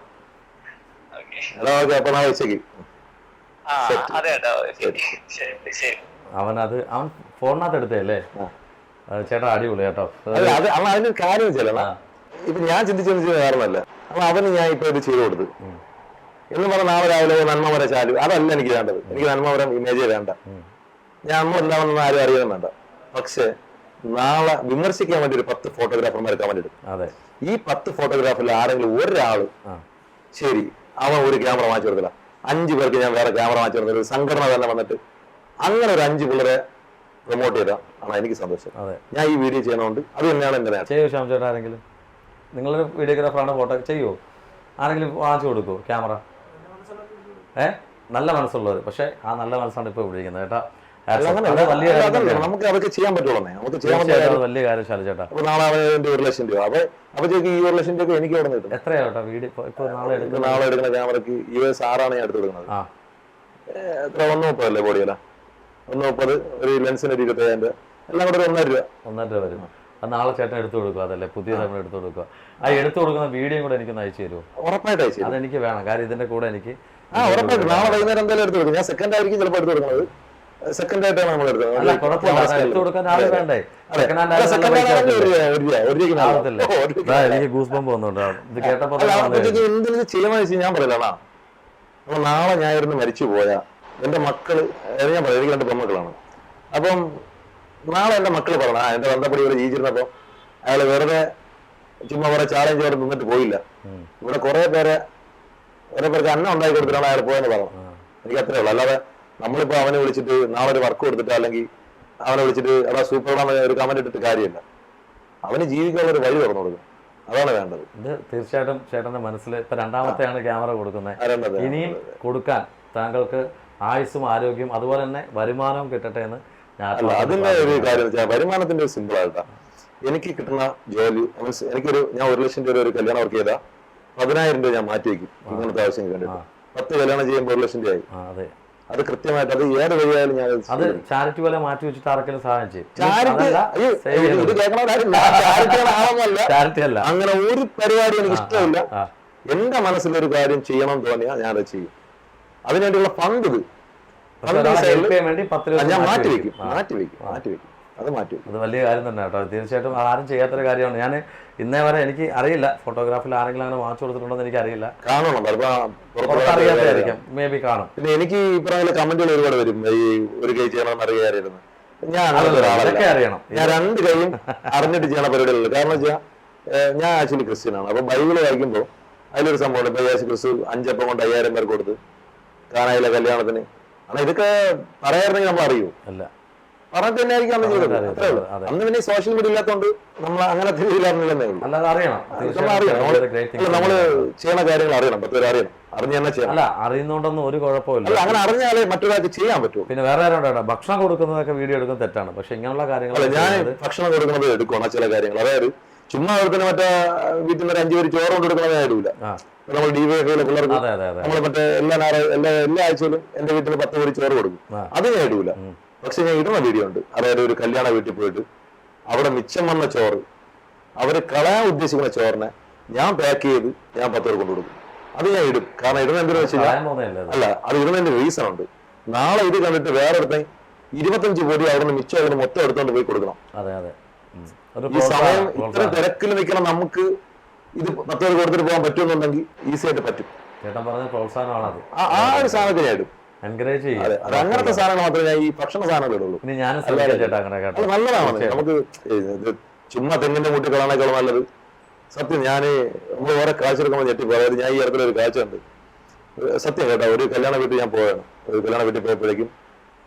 അവൻ ഫോണിനകത്ത് എടുത്തല്ലേ ചേട്ടാ? അടിപൊളി കേട്ടോ. അതിന് കാര്യം വെച്ചാൽ ഇപ്പൊ ഞാൻ ചിന്തിച്ചു കാരണമല്ല. അപ്പൊ അവന് ഞാൻ ഇപ്പൊ ഇത് ചെയ്തു കൊടുത്തു എന്ന് പറഞ്ഞ നാളെ രാവിലെ നന്മവര ചാലു അതല്ല എനിക്ക് വേണ്ടത്. എനിക്ക് നന്മവരം ഇമേജേ വേണ്ട. നമ്മളെന്താണെന്ന് ആരും അറിയാൻ വേണ്ട. പക്ഷെ നാളെ വിമർശിക്കാൻ വേണ്ടി ഒരു 10 ഫോട്ടോഗ്രാഫർമാർ കമന്റ് എടുക്കും. ഈ 10 ഫോട്ടോഗ്രാഫറിൽ ആരെങ്കിലും ഒരാള് ശരി അവൻ ഒരു ക്യാമറ വാങ്ങിച്ചു കൊടുക്കില്ല, 5 പേർക്ക് ഞാൻ വേറെ ക്യാമറ വാങ്ങിച്ചു കൊടുക്കില്ല, സംഘടന തന്നെ വന്നിട്ട് അങ്ങനെ ഒരു 5 പിള്ളേരെ പ്രൊമോട്ട് ചെയ്താൽ ആണ് എനിക്ക് സന്തോഷം. ഞാൻ ഈ വീഡിയോ ചെയ്യണോണ്ട് അത് തന്നെയാണ് എന്റെ നേട്ടം. ചെയ്യോ ശ്യാം ചേട്ടാ? ആരെങ്കിലും നിങ്ങളൊരു വീഡിയോഗ്രാഫറാണ്, ഫോട്ടോ ചെയ്യുമോ? ആരെങ്കിലും വാങ്ങിച്ചു കൊടുക്കുമോ ക്യാമറ? നല്ല മനസ്സുള്ളവർ. പക്ഷേ ആ നല്ല മനസ്സാണ് ഇപ്പോൾ ഉപയോഗിക്കുന്നത് കേട്ടോ. അത് വലിയ കാര്യം തന്നെയാണ്. നമുക്ക് അതൊക്കെ ചെയ്യാൻ പറ്റുള്ളൂ. നമുക്ക് ചെയ്യാൻ തീർച്ചയായിട്ടും അത് വലിയ കാര്യം ശാലുചേട്ടാ. അപ്പൊ നാളെ അവന്റെ 1 ലക്ഷം രൂപ അപ്പൊ ഈ 1 ലക്ഷം രൂപ എനിക്ക് അവിടെ കിട്ടും. എത്രയാ കേട്ടോ വീഡിയോ ഇപ്പൊ നാളെ എടുക്കുന്ന ക്യാമറക്ക് US6 ആണ് ഞാൻ എടുത്ത് കൊടുക്കുന്നത്. എത്ര 130 അല്ലേ ബോഡിയല്ല, 130. ഒരു ലെൻസിന് 25,000, എല്ലാം കൂടെ 1.5 രൂപ. 1.5 രൂപ വരും. അത് നാളെ ചേട്ടൻ എടുത്തു കൊടുക്കുക, അതല്ലേ പുതിയ നമ്മൾ എടുത്തു കൊടുക്കുക. ആ എടുത്തു കൊടുക്കുന്ന വീഡിയോ കൂടെ എനിക്ക് അയച്ചു തരുമോ? ഉറപ്പായിട്ട് അയച്ചു. അതെനിക്ക് വേണം, കാര്യം ഇതിന്റെ കൂടെ എനിക്ക് ഉറപ്പായിട്ട് നാളെ വൈകുന്നേരം എന്തായാലും എടുത്ത് കൊടുക്കും. ഞാൻ സെക്കൻഡ് ആയിരിക്കും ചിലപ്പോൾ എടുത്ത് കൊടുക്കുന്നത്. സെക്കൻഡ് ആയിട്ടാണ് നമ്മൾ എടുത്തത്. അല്ല കുഴപ്പമില്ല, എടുത്തു കൊടുക്കാൻ ആള് വേണ്ടേ? എനിക്ക് ഗൂസ് ബംപ് വന്നുണ്ടോ ഇത് കേട്ടപ്പോ? എന്തെങ്കിലും ചെയ്യാമെന്ന് വെച്ചാൽ ഞാൻ പറയില്ല, അപ്പൊ നാളെ ഞാൻ ഇരുന്ന് മരിച്ചു പോയാ എന്റെ മക്കള്, ഞാൻ പറയാം, എനിക്ക് 2 പെൺമക്കളാണ്. അപ്പം നാളെ എന്റെ മക്കള് പറയണം, എന്റെ ബന്ധപ്പെടി ഇവിടെ ജീവിച്ചിരുന്നപ്പോ അയാള് വെറുതെ ചുമ്മാ കുറെ ചാലഞ്ച് അവിടെ നിന്നിട്ട് പോയില്ല, ഇവിടെ കുറെ പേർക്ക് അന്നം ഉണ്ടാക്കി കൊടുത്തിട്ടാണ് അയാൾ പോയെന്ന് പറഞ്ഞു. എനിക്ക് അത്രേ ഉള്ളൂ. അല്ലാതെ നമ്മളിപ്പോ അവനെ വിളിച്ചിട്ട് നാളെ ഒരു വർക്ക് കൊടുത്തിട്ട് അല്ലെങ്കിൽ അവനെ വിളിച്ചിട്ട് അതാ സൂപ്പറാണ് ഒരു കമന്റ് ഇട്ടിട്ട് കാര്യമില്ല. അവന് ജീവിക്കാനുള്ള ഒരു വഴി തുറന്നു കൊടുക്കും, അതാണ് വേണ്ടത്. ഇത് തീർച്ചയായിട്ടും ചേട്ടന്റെ മനസ്സിൽ ഇപ്പൊ 2ാമത്തെയാണ് ക്യാമറ കൊടുക്കുന്നത്. ഇനിയും കൊടുക്കാൻ താങ്കൾക്ക് ആയുസ്സും ആരോഗ്യം അതുപോലെ തന്നെ വരുമാനവും കിട്ടട്ടെ എന്ന് ഞാൻ. അതിന്റെ ഒരു കാര്യം വെച്ചാൽ വരുമാനത്തിന്റെ ഒരു സിമ്പിൾ ആയിട്ടാ എനിക്ക് കിട്ടുന്ന ജോലി. മീൻസ് ഞാൻ 1 ലക്ഷം രൂപ ഒരു കല്യാണം വർക്ക് ചെയ്താൽ 10,000 രൂപ ഞാൻ മാറ്റി വെക്കും ഇങ്ങനത്തെ ആവശ്യം കണ്ടിട്ട്. 10 കല്യാണം ചെയ്യുമ്പോൾ 1 ലക്ഷം രൂപയായി. അത് കൃത്യമായിട്ട് അത് ഏത് വഴിയായാലും ഞാൻ അത് ചാരിറ്റി പോലെ മാറ്റി വെച്ചിട്ട് ആർക്കെങ്കിലും സഹായം ചെയ്യും. അങ്ങനെ ഒരു പരിപാടി എനിക്ക് ഇഷ്ടമില്ല. എന്റെ മനസ്സിലൊരു കാര്യം ചെയ്യണം തോന്നിയാൽ ഞാനത് ചെയ്യും. അതിനുവേണ്ടിയുള്ള ഫണ്ട് ഞാൻ മാറ്റിവെക്കും. അത് വലിയ കാര്യം തന്നെ കേട്ടോ. തീർച്ചയായിട്ടും ആരും ചെയ്യാത്തൊരു കാര്യമാണ്. ഞാൻ ഇന്നേ വരെ എനിക്ക് അറിയില്ല ഫോട്ടോഗ്രാഫിൽ ആരെങ്കിലും അങ്ങനെ വാങ്ങിച്ചു കൊടുത്തിട്ടുണ്ടോ എനിക്ക് അറിയില്ല. കാണണം, അറിയാത്തായിരിക്കും, മേ ബി കാണും. പിന്നെ എനിക്ക് ഈ പറയുന്ന കമന്റുകൾ ഒരുപാട് വരും, ഈ ഒരു കൈ ചെയ്യണമെന്ന് അറിയാമായിരുന്നു. ഞാൻ അറിയണം, ഞാൻ 2 കൈയും അറിഞ്ഞിട്ട് ചെയ്യണ പരിപാടികളുണ്ട്. കാരണം വെച്ചാൽ ഞാൻ ആക്ച്വലി ക്രിസ്ത്യനാണ്. അപ്പൊ ബൈബിള് വായിക്കുമ്പോൾ അതിലൊരു സംഭവം ഇപ്പൊ യേശു ക്രിസ്തു 5 അപ്പം കൊണ്ട് 5000 പേർക്ക് കൊടുത്ത് കാനായിലെ കല്യാണത്തിന്. കാരണം ഇതൊക്കെ പറയാറുണ്ടെങ്കിൽ നമ്മൾ അറിയൂ അല്ല പറഞ്ഞിട്ട് തന്നെ ആയിരിക്കും അന്ന് ചെയ്തത്. അത്രേ ഉള്ളൂ. അന്ന് പിന്നെ സോഷ്യൽ മീഡിയ ഇല്ലാത്തതുകൊണ്ട് നമ്മൾ അങ്ങനത്തെ രീതിയിൽ അറിഞ്ഞില്ലെന്നേ ഉള്ളൂ. നമ്മള് ചെയ്യണ കാര്യങ്ങൾ അറിയണം, 10 പേര് അറിയണം, അറിഞ്ഞ് തന്നെ ചെയ്യണം. അല്ല അറിയുന്നോണ്ടൊന്നും ഒരു കുഴപ്പമില്ല. അങ്ങനെ അറിഞ്ഞാലേ മറ്റൊരാൾക്ക് ചെയ്യാൻ പറ്റും. പിന്നെ വേറെ ആരും ഭക്ഷണം കൊടുക്കുന്നതൊക്കെ വീഡിയോ എടുക്കുന്നത് തെറ്റാണ്. പക്ഷെ ഇങ്ങനെയുള്ള കാര്യങ്ങൾ ഞാൻ ഭക്ഷണം കൊടുക്കുന്നത് എടുക്കണം ചില കാര്യങ്ങൾ. അതായത് ചുമ്മാ അവർക്ക് മറ്റേ വീട്ടിൽ നിന്ന് 5 പേര് ചോറ് കൊണ്ട് കൊടുക്കണത് ഞാൻ ഇടൂല. നമ്മൾ DYFIയിലെ പിള്ളേർക്ക് നമ്മൾ മറ്റേ എല്ലാ ആഴ്ചയിലും എന്റെ വീട്ടിൽ 10 പേര് ചോറ് കൊടുക്കും, അത് ഞാൻ ഇടൂല. പക്ഷെ ഞാൻ ഇടുന്ന വീഡിയോ ഉണ്ട്. അതായത് ഒരു കല്യാണ വീട്ടിൽ പോയിട്ട് അവിടെ മിച്ചം വന്ന ചോറ് അവര് കളയാൻ ഉദ്ദേശിക്കുന്ന ചോറിനെ ഞാൻ പാക്ക് ചെയ്ത് ഞാൻ 10 പേർ കൊണ്ടു കൊടുക്കും. അത് ഞാൻ ഇടും. കാരണം ഇടുന്ന എന്തെന്ന് വെച്ച് കഴിഞ്ഞാൽ അല്ല, അത് ഇടുന്നതിന്റെ റീസൺ ഉണ്ട്. നാളെ ഇത് കണ്ടിട്ട് വേറെ അടുത്ത 25 കോടി അവിടെ മിച്ചം അവിടെ മൊത്തം എടുത്തോണ്ട് പോയി കൊടുക്കണം. ഈ സമയം ഇത്ര തിരക്കിൽ നിൽക്കണം, നമുക്ക് ഇത് 10 പേർ കൊടുത്തിട്ട് പോകാൻ പറ്റുമെന്നുണ്ടെങ്കിൽ ഈസി ആയിട്ട് പറ്റും. ആ ഒരു സാധനത്തിൽ ഞാൻ ഇടും. അങ്ങനത്തെ സാധനങ്ങൾ മാത്രമേ ഞാൻ ഈ ഭക്ഷണ സാധനങ്ങൾ ഇടുള്ളൂ. നല്ലതാണ് നമുക്ക് ചുമ്മാ തെങ്ങിന്റെ മുട്ടി കളാനേക്കാളും നല്ലത്. സത്യം, നമ്മൾ വേറെ കാഴ്ചയെടുക്കുമ്പോൾ ഞെട്ടിപ്പോ. അതായത് ഞാൻ ഈ ഇടത്തിലൊരു കാഴ്ച ഉണ്ട്, സത്യം കേട്ടോ. ഒരു കല്യാണ വീട്ടിൽ ഞാൻ പോയാണ്. ഒരു കല്യാണ വീട്ടിൽ പോയപ്പോഴേക്കും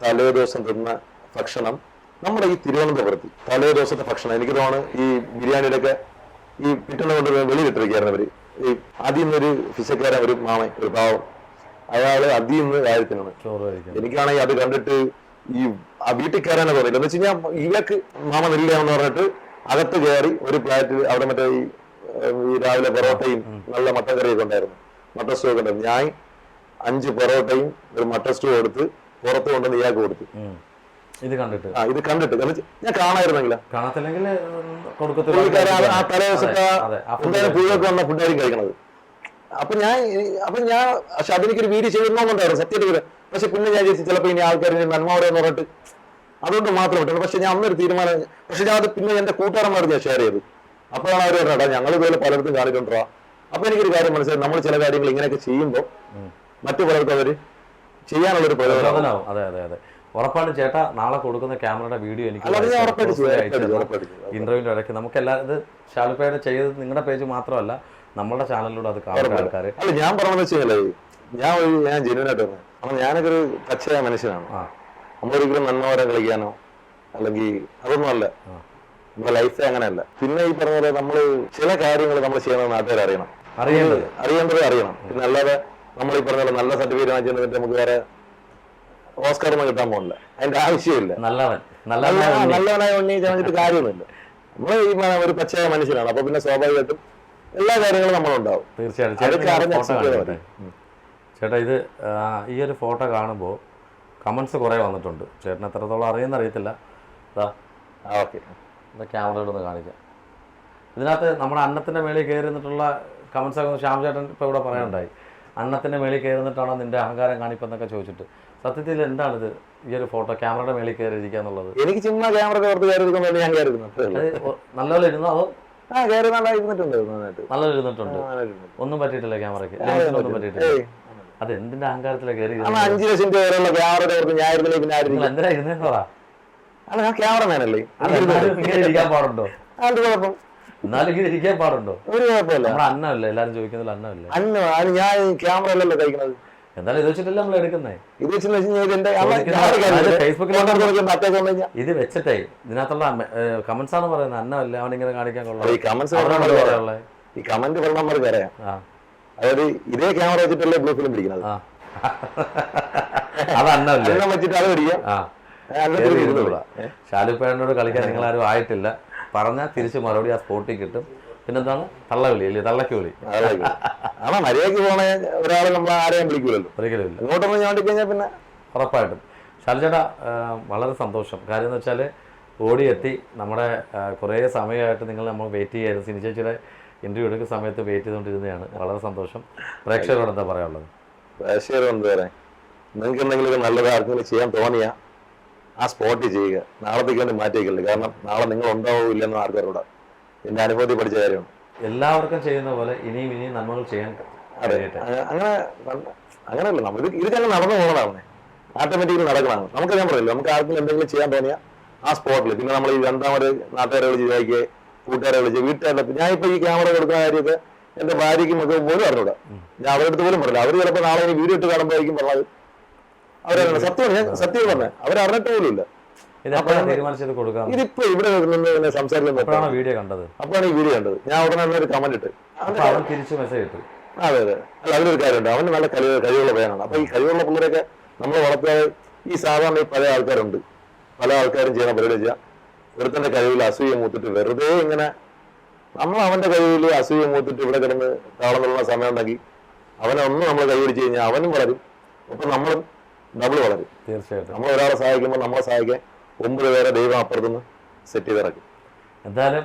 തലേ ദിവസം തിന്ന ഭക്ഷണം നമ്മുടെ ഈ തിരുവനന്തപുരത്ത് തലേ ദിവസത്തെ ഭക്ഷണം എനിക്ക് തോന്നുന്നു ഈ ബിരിയാണിയുടെ ഒക്കെ ഈ പിറ്റേന്ന് കൊണ്ട് വെളിയിലിട്ടിരിക്കുകയായിരുന്നു അവര്. ഈ ആദ്യം ഒരു ഫിസക്കാരൻ, ഒരു മാമൻ, ഒരു പാവം, അയാള് അതിന്ന് കാര്യത്തിനാണ്. എനിക്കാണെങ്കിൽ അത് കണ്ടിട്ട് ഈ ആ വീട്ടിൽ കയറാനേ തോന്നില്ല. എന്ന് വെച്ച് കഴിഞ്ഞാൽ ഇവക്ക് മാമ നെല്ലാന്ന് പറഞ്ഞിട്ട് അകത്ത് കയറി ഒരു പ്ലാറ്റ് അവിടെ മറ്റേ ഈ രാവിലെ പൊറോട്ടയും നല്ല മട്ടൻ കറിയൊക്കെ ഉണ്ടായിരുന്നു, മട്ടൻ സ്റ്റൂ ഒക്കെ ഉണ്ടായിരുന്നു. ഞാൻ 5 പൊറോട്ടയും ഒരു മട്ടൻ സ്റ്റൂ എടുത്ത് പുറത്ത് കൊണ്ടുവന്ന് ഇയാൾക്ക് കൊടുത്തു. ഇത് കണ്ടിട്ട് ഞാൻ കാണായിരുന്നെങ്കിൽ ആ തലേ ദിവസത്തെ എന്തായാലും പുഴയൊക്കെ വന്ന ഫുഡായിരിക്കും കഴിക്കണത്. അപ്പൊ ഞാൻ പക്ഷെ അതെനിക്കൊരു വീഡിയോ ചെയ്യണമെന്നുണ്ടായിരുന്നു സത്യത്തിൽ. പക്ഷെ പിന്നെ ഞാൻ ചോദിച്ചു ചിലപ്പോൾ ഇനി ആൾക്കാർ നന്മയോടെ എന്ന് പറഞ്ഞിട്ട് അതുകൊണ്ട് മാത്രം വിട്ടു. പക്ഷെ ഞാൻ അന്നൊരു തീരുമാനം, പക്ഷെ ഞാൻ അത് പിന്നെ എന്റെ കൂട്ടുകാരന്മാർ ഞാൻ ഷെയർ ചെയ്തു. അപ്പോഴാണ് അവർ പറഞ്ഞാ ഞങ്ങൾ ഇതുപോലെ പലയിടത്തും കാണിക്കൊണ്ടാ. അപ്പൊ എനിക്കൊരു കാര്യം മനസ്സിലായി, നമ്മൾ ചില കാര്യങ്ങൾ ഇങ്ങനെയൊക്കെ ചെയ്യുമ്പോൾ മറ്റു പലർക്കും അവര് ചെയ്യാനുള്ളൊരു പ്രയോജനം. ഉറപ്പായിട്ടും ചേട്ടാ നാളെ കൊടുക്കുന്ന ക്യാമറയുടെ വീഡിയോ എനിക്ക് ഇന്റർവ്യൂവിന്റെ ഇടയ്ക്ക് നമുക്ക് ഇത് ഷാലുപ്പയുടെ ചെയ്ത് നിങ്ങളുടെ പേജ് മാത്രമല്ല നമ്മളുടെ ചാനലിലൂടെ അത് കാണുന്ന ആൾക്കാർ. അല്ല ഞാൻ പറഞ്ഞത് വെച്ച് കഴിഞ്ഞാൽ ഞാൻ ജെന്യൂനായിട്ട് പറഞ്ഞു. കാരണം ഞാനൊക്കെ ഒരു പച്ചയായ മനുഷ്യനാണ്. നമ്മളൊരിക്കലും നന്മവരെ കളിക്കാനോ അല്ലെങ്കിൽ അതൊന്നും അല്ല. നമ്മുടെ ലൈഫ് അങ്ങനെയല്ല. പിന്നെ ഈ പറഞ്ഞ പോലെ നമ്മള് ചില കാര്യങ്ങൾ നമ്മൾ ചെയ്യണമെന്ന് നാട്ടുകാർ അറിയേണ്ടത് അറിയണം. പിന്നെ അല്ലാതെ നമ്മൾ ഈ പറഞ്ഞ പോലെ നല്ല സർട്ടിഫിക്കറ്റ് വാങ്ങിച്ചിട്ട് നമുക്ക് വേറെ ഓസ്കാർ ഒന്നും കിട്ടാൻ പോകുന്നില്ല, അതിന്റെ ആവശ്യമില്ല. നല്ലവൻ നല്ലവനായ ഉണ്ണി ചമഞ്ഞിട്ട് കാര്യമൊന്നുമില്ല. നമ്മള് ഈ ഒരു പച്ചയായ മനുഷ്യനാണ്, അപ്പൊ പിന്നെ സ്വാഭാവികമായിട്ടും എല്ലാ കാര്യങ്ങളും നമ്മളുണ്ടാവും. തീർച്ചയായിട്ടും. ചേട്ടാ ഇത് ഈ ഒരു ഫോട്ടോ കാണുമ്പോൾ കമൻസ് കുറേ വന്നിട്ടുണ്ട്. ചേട്ടൻ എത്രത്തോളം അറിയുന്നറിയത്തില്ല. ഓക്കെ, ക്യാമറയോടൊന്ന് കാണിക്കാം. ഇതിനകത്ത് നമ്മുടെ അന്നത്തിൻ്റെ മേളിൽ കയറി നിന്നിട്ടുള്ള കമൻസൊക്കെ ശ്യാം ചേട്ടൻ ഇപ്പോൾ ഇവിടെ പറയാനുണ്ടായി. അന്നത്തിൻ്റെ മേളിൽ കയറി നിന്നിട്ടാണോ നിന്റെ അഹങ്കാരം കാണിപ്പെന്നൊക്കെ ചോദിച്ചിട്ട്. സത്യത്തിൽ എന്താണിത് ഈ ഒരു ഫോട്ടോ ക്യാമറയുടെ മേളിൽ കയറി ഇരിക്കുക എന്നുള്ളത്? എനിക്ക് ചുമ്മാ ക്യാമറ ഓർത്ത് കയറി ഇരിക്കുന്നത് ഞാൻ കയറി നല്ലപോലെ ഇരുന്നോ അതോ? നല്ല ഇരുന്നിട്ടുണ്ട്. ഒന്നും പറ്റിയിട്ടില്ല ക്യാമറയ്ക്ക്, ഒന്നും പറ്റിയിട്ടില്ല. അത് എന്തിന്റെ അഹങ്കാരത്തിലാണ് കയറി? 5 ലക്ഷം രൂപ വരെയുള്ള ക്യാമറ ഞാൻ എന്തിനാ ഇരുന്നേന്ന് പറ. ക്യാമറമാനല്ലേ, ഇങ്ങനെ ഇരിക്കാൻ പാടുണ്ടോ? അത് കുഴപ്പം. എന്നാലും ഇങ്ങനെ ഇരിക്കാൻ പാടുണ്ടോ? ഒരു കുഴപ്പമില്ല. നമ്മുടെ അന്നമല്ലേ എല്ലാരും ചോദിക്കുന്നത്? അന്നമല്ലേ? അത് ഞാൻ ക്യാമറ അല്ലല്ലോ കഴിക്കുന്നത്. എന്തായാലും ഇത് വെച്ചിട്ടല്ലേ നമ്മൾ എടുക്കുന്നേ? ഇത് വെച്ചെന്ന് ഇത് വെച്ചിട്ടേ ഇതിനകത്തുള്ള കമന്റ്സ് ആണ് പറയുന്നത്. അന്നമല്ലേ അവനിങ്ങനെ കാണിക്കാൻ കൊള്ളാം. ഈ കമന്റ് പറഞ്ഞവർക്ക് അറിയാം. അതായത് ഇതേ ക്യാമറ വെച്ചിട്ടല്ലേ ബ്ലൂ ഫിലിം പിടിക്കുന്നത്. അത് അന്നമല്ലേ വെച്ചിട്ട് അത് പിടിക്കാം. ഷാലുപ്പേനോട് കളിക്കാൻ നിങ്ങളാരും ആയിട്ടില്ല. പറഞ്ഞാൽ തിരിച്ച് മറുപടി ആ സ്പോട്ടിൽ കിട്ടും. പിന്നെന്താണ് തള്ളവിളി അല്ലേ? തള്ളക്ക് വിളി. ആണോ മര്യാദക്ക് പോണ ഒരാളെ നമ്മൾ ആരെയും വിളിക്കൂലല്ലോ, ഒരിക്കലും ഇല്ല. ഇങ്ങോട്ടൊന്ന് ചാണ്ടി കഴിഞ്ഞാൽ പിന്നെ ഉറപ്പായിട്ടും. ഷാലുചേട്ടാ വളരെ സന്തോഷം. കാര്യം എന്ന് വെച്ചാൽ ഓടിയെത്തി നമ്മുടെ കുറേ സമയമായിട്ട് നമ്മൾ വെയിറ്റ് ചെയ്യായിരുന്നു. സിനി ചേച്ചിയുടെ ഇൻ്റർവ്യൂ എടുക്കുന്ന സമയത്ത് വെയിറ്റ് ചെയ്തുകൊണ്ടിരുന്നതാണ്. വളരെ സന്തോഷം. പ്രേക്ഷകരോട് എന്താ പറയാനുള്ളത്? പ്രേക്ഷകരോട് എന്ത് പറയാൻ, നിങ്ങൾക്ക് എന്തെങ്കിലും നല്ലത് ആർക്കെങ്കിലും ചെയ്യാൻ തോന്നിയാ ആ സ്പോട്ടിൽ ചെയ്യുക. നാളത്തേക്ക് വേണ്ടി മാറ്റിയേക്കില്ല. കാരണം നാളെ നിങ്ങൾ ഉണ്ടാവില്ലെന്ന് ആർക്കാരോടാ എന്റെ അനുഭവത്തിൽ പഠിച്ച കാര്യമാണ്. എല്ലാവർക്കും ചെയ്യുന്ന പോലെ ഇനിയും നന്മകൾ ചെയ്യാൻ അങ്ങനെയല്ല. നമ്മൾ ഇതൊക്കെ നടന്നു പോകുന്നതാണ്, ഓട്ടോമാറ്റിക്കലി നടക്കുന്നതാണ്. നമുക്ക് ഞാൻ പറയില്ല, നമുക്ക് ആർക്കും എന്തെങ്കിലും ചെയ്യാൻ തോന്നിയാൽ ആ സ്പോട്ടിൽ. പിന്നെ നമ്മൾ ഈ രണ്ടാമത് നാട്ടുകാരെ വിളിച്ച് ചോദിക്കുക, കൂട്ടുകാരെ വിളിച്ച്, വീട്ടുകാരുടെ. ഞാൻ ഇപ്പൊ ഈ ക്യാമറ കൊടുക്കുന്ന കാര്യമൊക്കെ എന്റെ ഭാര്യയ്ക്കും ഒക്കെ പോലും അറിഞ്ഞൂടാ. ഞാൻ അവരുടെ അടുത്ത് പോലും പറയില്ല. അവർ ചിലപ്പോൾ നാളെ ഇനി വീഡിയോ ഇട്ട് കാണുമ്പോഴായിരിക്കും പറഞ്ഞത്. അവരറിയണം. സത്യമാണ്, ഞാൻ സത്യം പറഞ്ഞത്. അവരറിഞ്ഞിട്ട് പോലും ഇല്ല. ഇതിപ്പോ ഇവിടെ നിന്ന് സംസാരിക്കുന്നത് വീഡിയോ കണ്ടത്. അപ്പോഴാണ് ഈ വീഡിയോ കണ്ടത്. ഞാൻ ഉടനെ ഒരു കമന്റ് ഇട്ട് തിരിച്ചു മെസ്സേജ് ഇട്ടു. അതെ. അല്ല, അതിലൊരു കാര്യമുണ്ട്. അവന് നല്ല കഴിവുള്ള പയ്യനാണ്. അപ്പൊ ഈ കഴിവുള്ള പിള്ളേരൊക്കെ നമ്മൾ വളർത്തിയാൽ ഈ സാധാരണ ഈ പല ആൾക്കാരുണ്ട്, പല ആൾക്കാരും ചെയ്യുന്ന പരിപാടി വെച്ചാൽ ഒരുത്തന്റെ കഴിവിൽ അസൂയ മൂത്തിട്ട് വെറുതെ ഇങ്ങനെ നമ്മൾ അവന്റെ കഴിവിൽ അസൂയ മൂത്തിട്ട് ഇവിടെ കിടന്ന് താളം തുള്ളുന്ന സമയം ഉണ്ടെങ്കിൽ അവനെ ഒന്നും നമ്മൾ കൈപിടിച്ച് കഴിഞ്ഞാൽ അവനും വളരും, ഒപ്പം നമ്മളും ഡബിൾ വളരും. തീർച്ചയായിട്ടും. നമ്മൾ ഒരാളെ സഹായിക്കുമ്പോൾ നമ്മളെ സഹായിക്കാൻ 9 പേരെ ദൈവം അപ്പുറത്തുനിന്ന് സെറ്റ് ചെയ്തിറക്കും. എന്തായാലും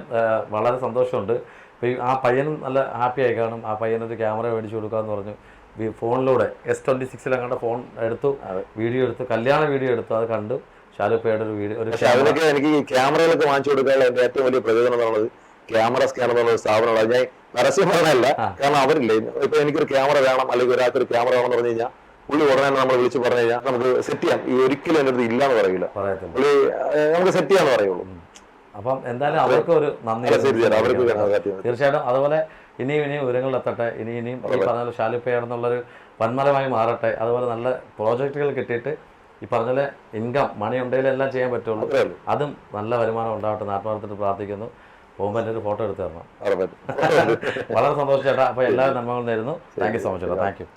വളരെ സന്തോഷമുണ്ട്. ഇപ്പോൾ ആ പയ്യനും നല്ല ഹാപ്പി ആയി കാണും. ആ പയ്യനൊരു ക്യാമറ മേടിച്ചു കൊടുക്കാമെന്ന് പറഞ്ഞു. ഫോണിലൂടെ S26 അങ്ങോട്ട് ഫോൺ എടുത്തു, വീഡിയോ എടുത്തു, കല്യാണ വീഡിയോ എടുത്തു. അത് കണ്ടു ഷാലുപ്പയുടെ ഒരു വീഡിയോ. അതിനൊക്കെ എനിക്ക് ഈ ക്യാമറകളൊക്കെ വാങ്ങിച്ചു കൊടുക്കാനുള്ള എന്റെ ഏറ്റവും വലിയ പ്രചോദനം എന്നുള്ളത് ക്യാമറ സ്കാനർ എന്നുള്ള ഒരു സ്ഥാപനമാണ്. ഞാൻ പരസ്യം പറഞ്ഞല്ല, കാരണം അവരില്ലേ ഇപ്പൊ എനിക്കൊരു ക്യാമറ വേണം അല്ലെങ്കിൽ ഒരാൾക്കൊരു ക്യാമറ വേണമെന്ന് പറഞ്ഞു കഴിഞ്ഞാൽ പുള്ളി ഉടനെ നമ്മൾ വിളിച്ച് പറഞ്ഞു കഴിഞ്ഞാൽ നമുക്ക് സെറ്റ് ചെയ്യാം. ഈ ഒരിക്കലും എൻ്റെ അടുത്ത് ഇല്ലാന്ന് പറയില്ല, പുള്ളി നമുക്ക് സെറ്റ് ചെയ്യാന്ന് പറയുള്ളൂ. അപ്പം എന്തായാലും അവർക്ക് ഒരു നന്ദി. തീർച്ചയായിട്ടും. അതുപോലെ ഇനിയും വിവരങ്ങൾ എത്തട്ടെ. ഇനിയും ഈ പറഞ്ഞ ഷാലുപ്പയാണെന്നുള്ളൊരു വൻമരമായി മാറട്ടെ. അതുപോലെ നല്ല പ്രോജക്റ്റുകൾ കിട്ടിയിട്ട് ഈ പറഞ്ഞ ഇൻകം മണി ഉണ്ടെങ്കിലും എല്ലാം ചെയ്യാൻ പറ്റുള്ളൂ. അതും നല്ല വരുമാനം ഉണ്ടാവട്ടെ എന്ന് ആത്മാർത്ഥത്തിൽ പ്രാർത്ഥിക്കുന്നു. പോകുമ്പോൾ എൻ്റെ ഒരു ഫോട്ടോ എടുത്ത് തരണം. വളരെ സന്തോഷം ചേട്ടാ. അപ്പോൾ എല്ലാവരും നന്മകളും നേരുന്നു. താങ്ക് യു സോ മച്ച് ചേട്ടാ. Thank you.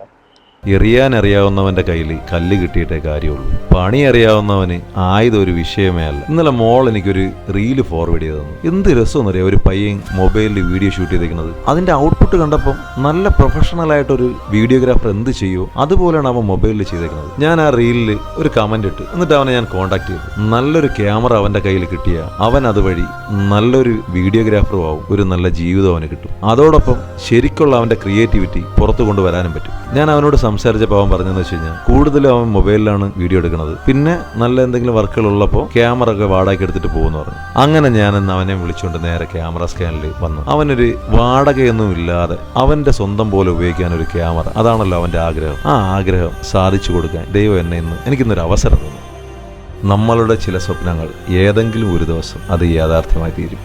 എറിയാനറിയാവുന്നവൻ്റെ കയ്യിൽ കല്ല് കിട്ടിയിട്ടേ കാര്യമുള്ളൂ. പണി അറിയാവുന്നവന് ആയുധം ഒരു വിഷയമേ അല്ല. ഇന്നലെ മോൾ എനിക്കൊരു റീല് ഫോർവേഡ് ചെയ്ത് തന്നു. എന്ത് രസമെന്നറിയാം, ഒരു പയ്യൻ മൊബൈലിൽ വീഡിയോ ഷൂട്ട് ചെയ്തേക്കുന്നത്. അതിൻ്റെ ഔട്ട്പുട്ട് കണ്ടപ്പം നല്ല പ്രൊഫഷണലായിട്ടൊരു വീഡിയോഗ്രാഫർ എന്ത് ചെയ്യുമോ അതുപോലെയാണ് അവൻ മൊബൈലിൽ ചെയ്തേക്കുന്നത്. ഞാൻ ആ റീലിൽ ഒരു കമന്റ് ഇട്ട്, എന്നിട്ട് അവനെ ഞാൻ കോൺടാക്ട് ചെയ്തു. നല്ലൊരു ക്യാമറ അവൻ്റെ കയ്യിൽ കിട്ടിയ അവൻ അതുവഴി നല്ലൊരു വീഡിയോഗ്രാഫറും ആവും, ഒരു നല്ല ജീവിതം അവന് കിട്ടും. അതോടൊപ്പം ശരിക്കുള്ള അവൻ്റെ ക്രിയേറ്റിവിറ്റി പുറത്തു കൊണ്ടുവരാനും പറ്റും. ഞാൻ അവനോട് സംസാരിച്ചപ്പോൾ അവൻ പറഞ്ഞതെന്ന് വെച്ച് കഴിഞ്ഞാൽ കൂടുതലും അവൻ മൊബൈലിലാണ് വീഡിയോ എടുക്കുന്നത്. പിന്നെ നല്ല എന്തെങ്കിലും വർക്കുകൾ ഉള്ളപ്പോൾ ക്യാമറ ഒക്കെ വാടകയ്ക്ക് എടുത്തിട്ട് പോകുമെന്ന് പറഞ്ഞു. അങ്ങനെ ഞാനെന്ന് അവനെ വിളിച്ചുകൊണ്ട് നേരെ ക്യാമറ സ്കാനിൽ വന്നു. അവനൊരു വാടകയൊന്നും ഇല്ലാതെ അവന്റെ സ്വന്തം പോലെ ഉപയോഗിക്കാൻ ഒരു ക്യാമറ, അതാണല്ലോ അവന്റെ ആഗ്രഹം. ആ ആഗ്രഹം സാധിച്ചു കൊടുക്കാൻ ദൈവം എന്നെ എനിക്കിന്നൊരു അവസരം തന്നു. നമ്മളുടെ ചില സ്വപ്നങ്ങൾ ഏതെങ്കിലും ഒരു ദിവസം അത് യാഥാർത്ഥ്യമായി തീരും.